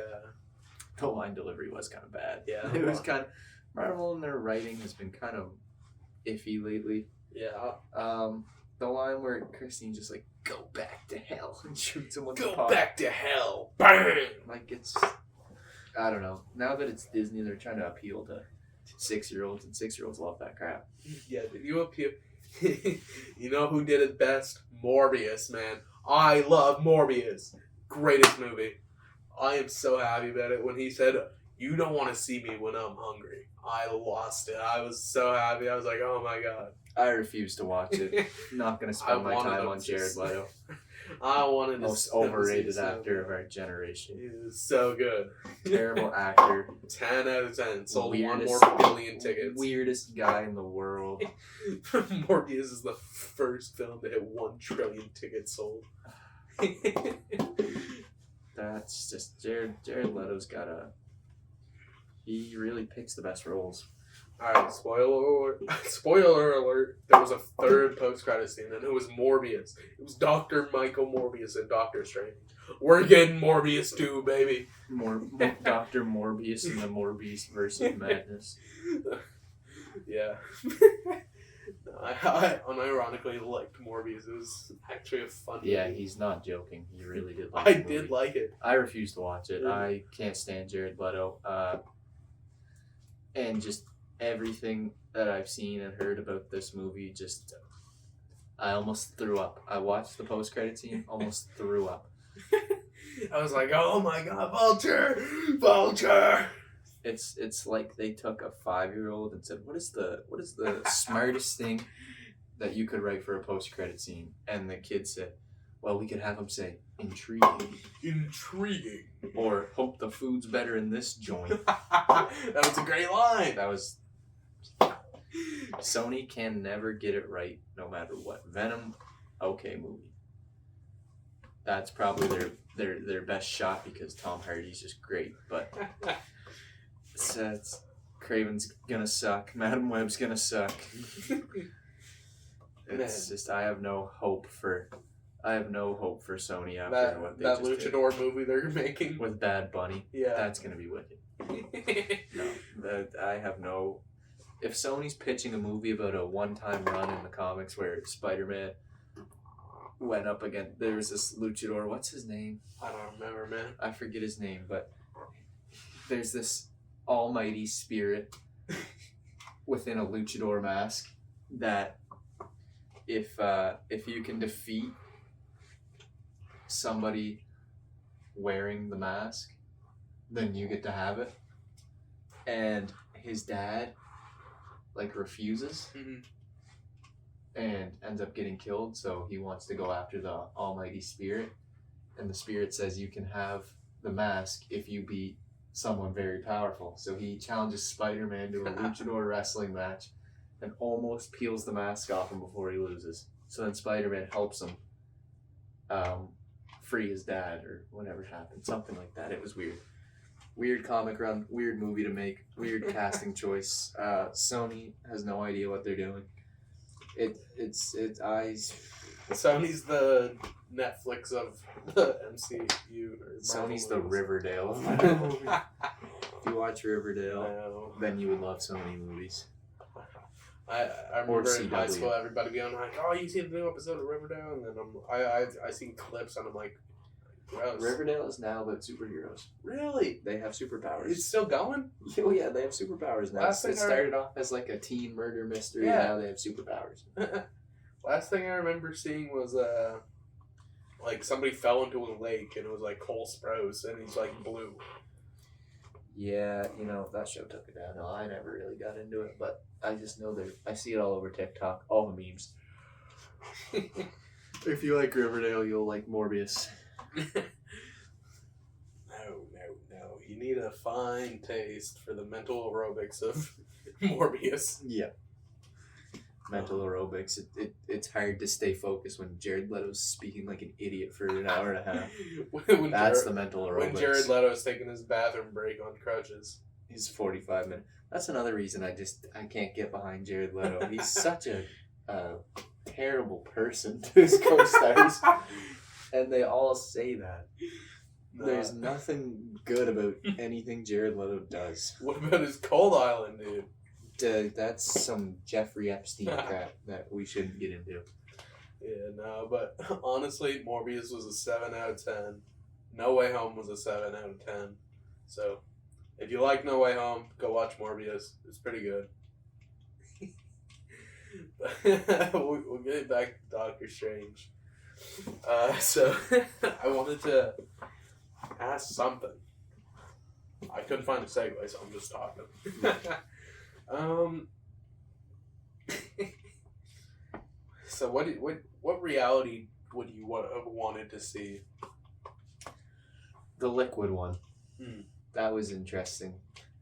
The line delivery was kind of bad. Yeah. It was kind of, Marvel and their writing has been kind of iffy lately. Yeah. The line where Christine just like, go back to hell and shoots him with the Go pot. back to hell. Bang! Like, it's, I don't know. Now that it's Disney, they're trying to appeal to 6-year-olds, and 6-year-olds love that crap. Yeah, did you appeal? You know who did it best? Morbius, man. I love Morbius. Greatest movie. I am so happy about it. When he said, you don't want to see me when I'm hungry, I lost it. I was so happy. I was like, oh my god. I refuse to watch it. Not going to spend my time on Jared Leto. I wanted to. Most overrated actor of our generation. He was so good. Terrible actor. 10 out of 10. Sold Weirdest, 1 more billion tickets. Weirdest guy in the world. Morbius is the first film to hit 1 trillion tickets sold. That's just Jared Leto's got a. He really picks the best roles. Alright, spoiler alert. There was a third post-credit scene, and it was Morbius. It was Dr. Michael Morbius and Doctor Strange. We're getting Morbius too, baby. Dr. Morbius and the Multiverse of Madness. Yeah. I unironically liked Morbius. It was actually a fun Yeah, movie. he's not joking. He really did like I the movie. did like it. I refuse to watch it. Really? I can't stand Jared Leto. And just everything that I've seen and heard about this movie, just I almost threw up. I watched the post-credit scene, almost threw up. I was like, oh my god, Vulture! It's like they took a 5-year-old and said, what is the smartest thing that you could write for a post-credit scene? And the kid said, well, we could have him say, intriguing. Intriguing. Or, hope the food's better in this joint. That was a great line. That was... Sony can never get it right, no matter what. Venom, okay movie. That's probably their best shot because Tom Hardy's just great. But it's Craven's gonna suck. Madam Web's gonna suck. It's just I have no hope for Sony after what they that just Luchador movie they're making did with Bad Bunny. Yeah, That's gonna be wicked. No, I have no. If Sony's pitching a movie about a one-time run in the comics where Spider-Man went up against, there was this luchador, what's his name? I don't remember, man. I forget his name, but there's this almighty spirit within a luchador mask that if you can defeat somebody wearing the mask, then you get to have it. And his dad refuses and ends up getting killed, so he wants to go after the almighty spirit, and the spirit says you can have the mask if you beat someone very powerful. So he challenges Spider-Man to a luchador wrestling match and almost peels the mask off him before he loses. So then Spider-Man helps him free his dad or whatever happened, something like that. It was weird comic run, weird movie to make, weird casting choice. Sony has no idea what they're doing. Sony's the Netflix of the MCU. Sony's the Riverdale. If you watch Riverdale, No. then you would love Sony movies. I remember in high CW. school everybody being like, "Oh, you see the new episode of Riverdale?" And then I see clips and I'm like, gross. Riverdale is now about superheroes. Really? They have superpowers. It's still going? Oh yeah, they have superpowers now. Last It thing I started off as like a teen murder mystery, Yeah. and now they have superpowers. Last thing I remember seeing was like somebody fell into a lake and it was like Cole Sprouse and he's like blue. Yeah, that show took it downhill. I never really got into it, but I just know I see it all over TikTok, all the memes. If you like Riverdale, you'll like Morbius. No. You need a fine taste for the mental aerobics of Morbius. Yeah. Mental aerobics. It's hard to stay focused when Jared Leto's speaking like an idiot for an hour and a half. That's the mental aerobics. When Jared Leto's taking his bathroom break on crutches. He's 45 minutes. That's another reason I can't get behind Jared Leto. He's such a terrible person to his co-stars. And they all say that. There's nothing good about anything Jared Leto does. What about his Cold Island, dude? That's some Jeffrey Epstein crap that we shouldn't get into. Yeah, no, but honestly, Morbius was a 7 out of 10. No Way Home was a 7 out of 10. So, if you like No Way Home, go watch Morbius. It's pretty good. We'll get back to Doctor Strange. So, I wanted to ask something. I couldn't find a segue, so I'm just talking. So what reality would you have wanted to see? The liquid one. That was interesting.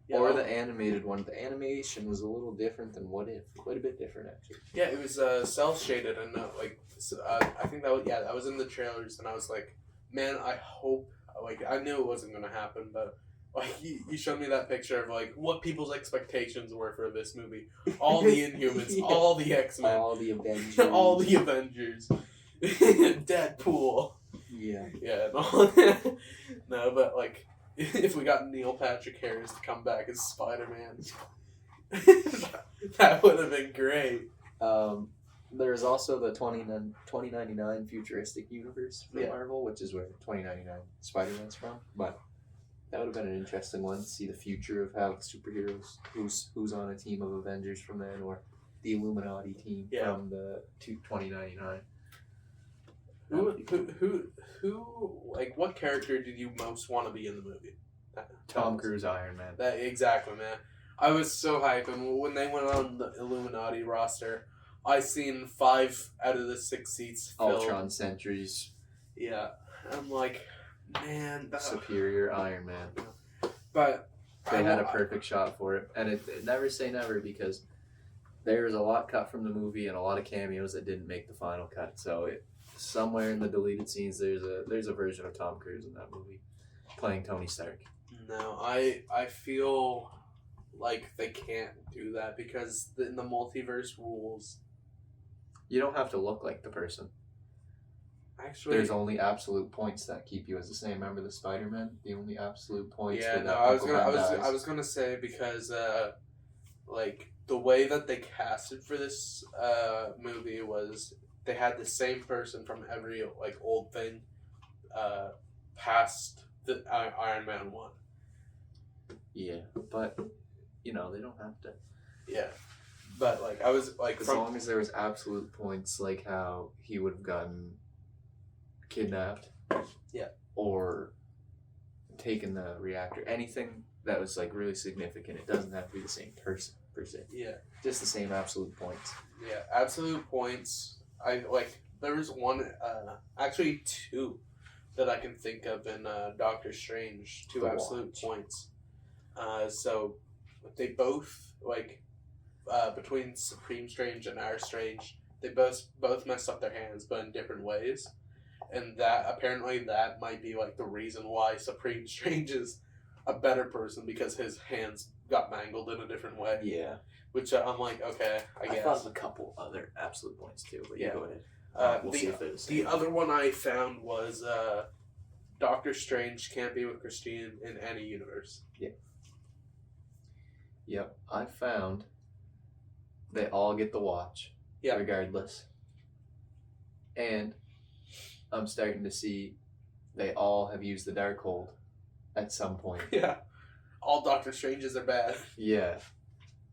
Yeah, or the animated one. The animation was a little different than What If. Quite a bit different, actually. Yeah, it was cell shaded and I think that was in the trailers, and I was like, man, I hope, like, I knew it wasn't gonna happen, but like you showed me that picture of like what people's expectations were for this movie. All the Inhumans, Yeah. all the X-Men, all the Avengers, all the Avengers, Deadpool. Yeah. Yeah. No, no, but like if we got Neil Patrick Harris to come back as Spider-Man, that would have been great. There's also the 2099 futuristic universe for Marvel, which is where 2099 Spider-Man's from. But that would have been an interesting one to see the future of how the superheroes, who's on a team of Avengers from then, or the Illuminati team from the 2099. Who like what character did you most want to be in the movie? Tom Cruise, Iron Man. That exactly, man. I was so hyped, and when they went on the Illuminati roster, I seen 5 out of the 6 seats filled. Ultron Sentries. Yeah, I'm like, man, Superior Iron Man. But they had a perfect shot for it, and it never say never, because there's a lot cut from the movie and a lot of cameos that didn't make the final cut. So somewhere in the deleted scenes, there's a version of Tom Cruise in that movie playing Tony Stark. No, I feel like they can't do that because in the multiverse rules, you don't have to look like the person. Actually, there's only absolute points that keep you as the same. Remember the Spider-Man? The only absolute points. Yeah, no, I was gonna say because like the way that they casted for this movie was they had the same person from every like old thing past the Iron Man 1. Yeah, but they don't have to. Yeah, but like I was like as long as there was absolute points, like how he would have gotten kidnapped, or taken the reactor, anything that was like really significant. It doesn't have to be the same person per se. Yeah, just the same absolute points. Yeah, absolute points. I like there was one, actually 2, that I can think of in Doctor Strange. 2 absolute points. So they both like between Supreme Strange and Our Strange, they both messed up their hands, but in different ways. And that apparently that might be like the reason why Supreme Strange is a better person, because his hands got mangled in a different way. Yeah. Which I'm like, okay, I guess. I thought of a couple other absolute points too, but yeah, go ahead. We'll see if they're the same. The other one I found was Doctor Strange can't be with Christine in any universe. Yeah. Yep, I found they all get the watch, regardless. And I'm starting to see they all have used the Darkhold at some point. Yeah. All Doctor Stranges are bad. Yeah.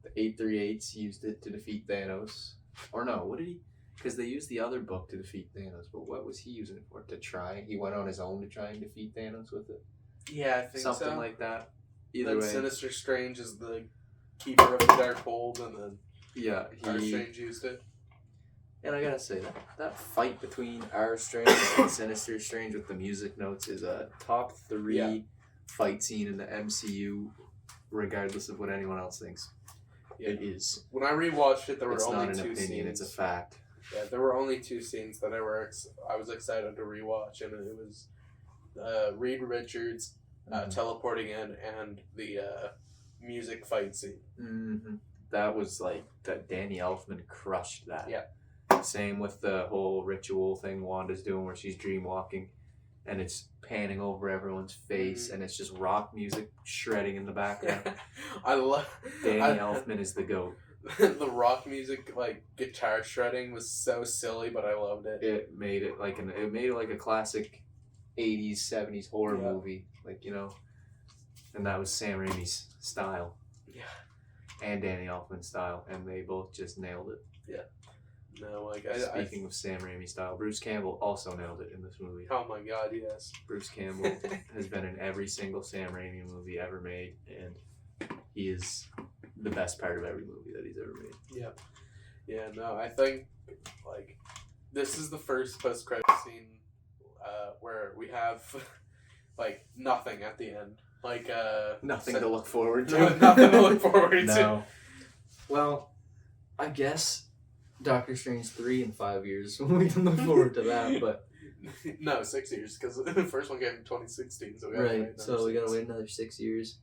The 838s used it to defeat Thanos. Or no, what did he? Because they used the other book to defeat Thanos, but what was he using it for? To try? He went on his own to try and defeat Thanos with it? Yeah, I think Something so. like that. Either Then way. Sinister Strange is the keeper of the Darkhold, and then R. Strange used it. And I gotta say, that fight between R. Strange and Sinister Strange with the music notes is a top 3 fight scene in the MCU, regardless of what anyone else thinks. Yeah. It is. When I rewatched it, there were it's only not an 2 opinion, scenes. It's a fact. Yeah, there were only 2 scenes that I was excited to rewatch, and it was Reed Richards teleporting in and the music fight scene. Mm-hmm. That was that Danny Elfman crushed that. Yeah. Same with the whole ritual thing Wanda's doing where she's dream walking and it's panning over everyone's face and it's just rock music shredding in the background. I love Danny Elfman is the GOAT. The rock music, guitar shredding, was so silly, but I loved it. It made it like a classic 80s, 70s horror movie, and that was Sam Raimi's style. Yeah. And Danny Elfman's style, and they both just nailed it. Yeah. No, Speaking of Sam Raimi style, Bruce Campbell also nailed it in this movie. Oh my God, yes. Bruce Campbell has been in every single Sam Raimi movie ever made, and he is the best part of every movie that he's ever made. Yeah. Yeah, no, I think, this is the first post-credit scene where we have, nothing at the end. Nothing to look forward to. Nothing to look forward to. No. Well, I guess Doctor Strange 3 in 5 years. We can look forward to that, but... No, 6 years, because the first one came in 2016, so we gotta wait we gotta wait another 6 years.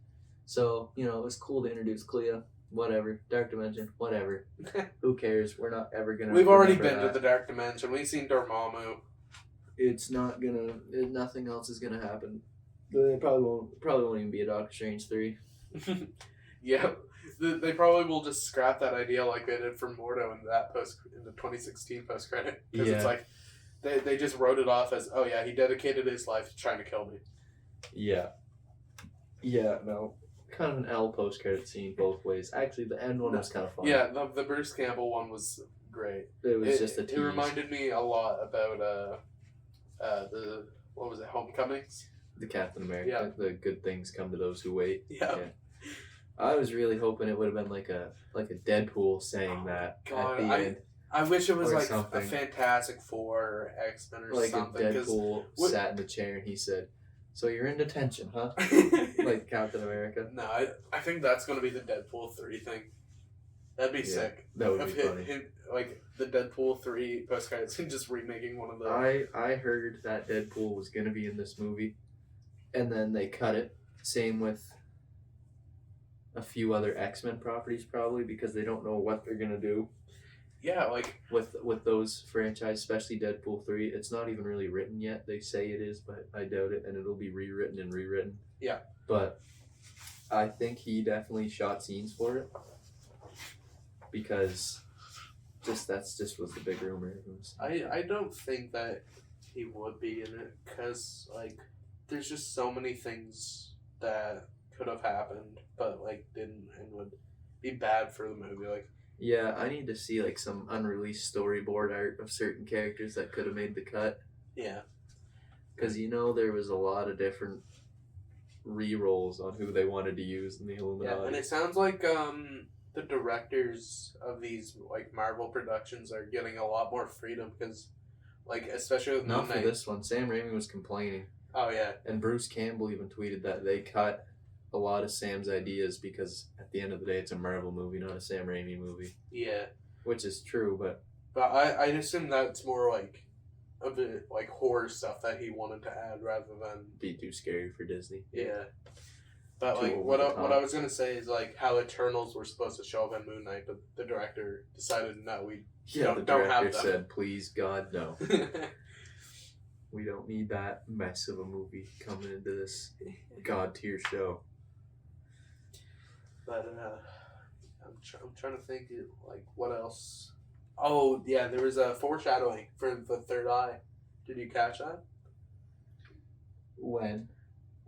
So, it was cool to introduce Clea. Whatever. Dark Dimension. Whatever. Who cares? We're not ever gonna... We've already been to the Dark Dimension. We've seen Dormammu. It's not gonna... Nothing else is gonna happen. They probably won't even be a Doctor Strange 3. Yeah. They probably will just scrap that idea like they did for Mordo in the 2016 post credit, because it's they just wrote it off as, oh yeah, he dedicated his life to trying to kill me. Yeah, no, kind of an L post credit scene both ways. Actually, the end one was kind of fun. Yeah, the Bruce Campbell one was great. It was just a tease. It reminded me a lot about the what was it, Homecomings? The Captain America. The good things come to those who wait. Yeah. I was really hoping it would have been like a Deadpool saying that at the end. I wish it was like something. a Fantastic Four or X-Men or like something. Like Deadpool sat in the chair and he said, "So you're in detention, huh?" Like Captain America. No, I think that's going to be the Deadpool 3 thing. That'd be sick. That would be funny. The Deadpool 3 post-credits and just remaking one of those. I heard that Deadpool was going to be in this movie, and then they cut it. Same with a few other X-Men properties, probably, because they don't know what they're going to do. Yeah, with those franchise, especially Deadpool 3, it's not even really written yet. They say it is, but I doubt it, and it'll be rewritten and rewritten. Yeah. But I think he definitely shot scenes for it, because that's just was the big rumor. I don't think that he would be in it, because there's just so many things that could have happened, but didn't, and would be bad for the movie. Yeah, I need to see some unreleased storyboard art of certain characters that could have made the cut. Yeah, because there was a lot of different re-rolls on who they wanted to use in the Illuminati. Yeah, and it sounds like the directors of these Marvel productions are getting a lot more freedom, because especially with not for this one. Sam Raimi was complaining. Oh yeah, and Bruce Campbell even tweeted that they cut a lot of Sam's ideas because at the end of the day it's a Marvel movie, not a Sam Raimi movie. Yeah, which is true, but I assume that's more a bit horror stuff that he wanted to add rather than be too scary for Disney. Yeah, but what I was gonna say is how Eternals were supposed to show up in Moon Knight, but the director decided no, the director said, "Please God, no." We don't need that mess of a movie coming into this god tier show. But I'm trying to think what else. Oh yeah, there was a foreshadowing for the third eye. Did you catch that? When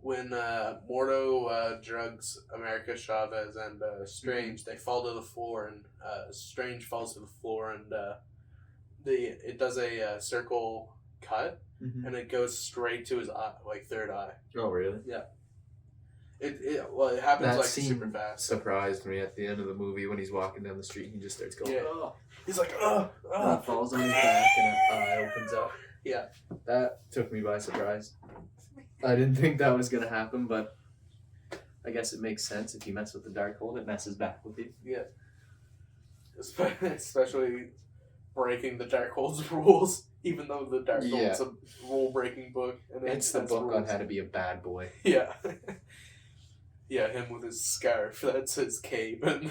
Mordo drugs America Chavez and Strange, they fall to the floor, and Strange falls to the floor, and it does a circle cut, Mm-hmm. and it goes straight to his eye, like third eye. Oh, really? It happens That like scene super fast. surprised me at the end of the movie when he's walking down the street and he just starts going, Yeah. oh. He's like, And he falls on his back and an eye opens up. Yeah. That took me by surprise. I didn't think that was going to happen, but I guess it makes sense. If you mess with the Darkhold, it messes back with you. Yeah. Especially breaking the Darkhold's rules, even though the Darkhold's a rule-breaking book. And It's the book on how to be a bad boy. Yeah. Yeah, him with his scarf. That's his cape. And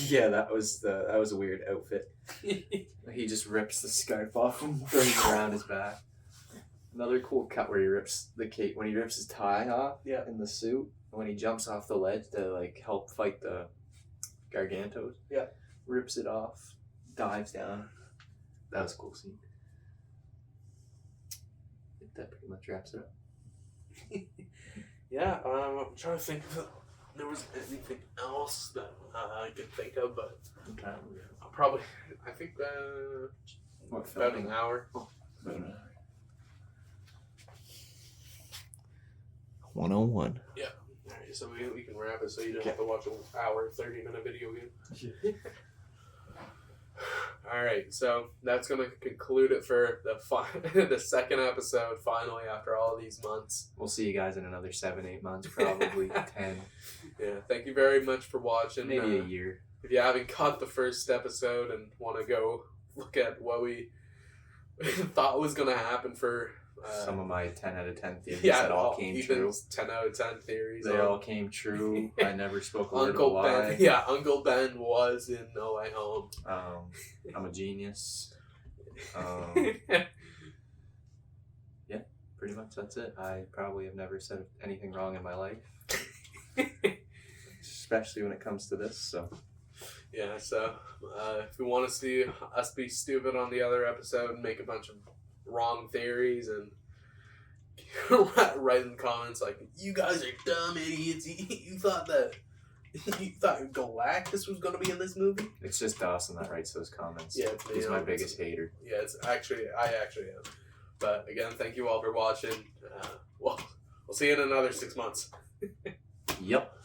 Yeah, that was a weird outfit. He just rips the scarf off and throws it around his back. Another cool cut where he rips the cape when he rips his tie off. Yeah. In the suit when he jumps off the ledge to like help fight the Gargantos. Yeah. Rips it off, dives down. That was a cool scene. I think that pretty much wraps it up. Yeah, I'm trying to think if there was anything else that I could think of, but I'm trying to remember. I think What about an hour. About an hour. 101. Alright, so we can wrap it so you don't have to watch an hour, 30-minute video again. Alright, so that's going to conclude it for the second episode, finally, after all these months. We'll see you guys in another 7-8 months, probably 10. Yeah, thank you very much for watching. Maybe a year. If you haven't caught the first episode and want to go look at what we thought was going to happen for... some of my 10 out of 10 theories yeah, that all came true. Ethan's 10 out of 10 theories. They all came true. I never spoke a word of a Uncle lie. Ben. Yeah, Uncle Ben was in No Way Home. I'm a genius. Yeah, pretty much that's it. I probably have never said anything wrong in my life. Especially when it comes to this, so... Yeah, so if you want to see us be stupid on the other episode and make a bunch of wrong theories and write in the comments like, you guys are dumb idiots, you thought Galactus was going to be in this movie? It's just Dawson that writes those comments. Yeah, it's me. He's my biggest hater. Yeah, I actually am. But again, thank you all for watching. We'll see you in another 6 months. Yep.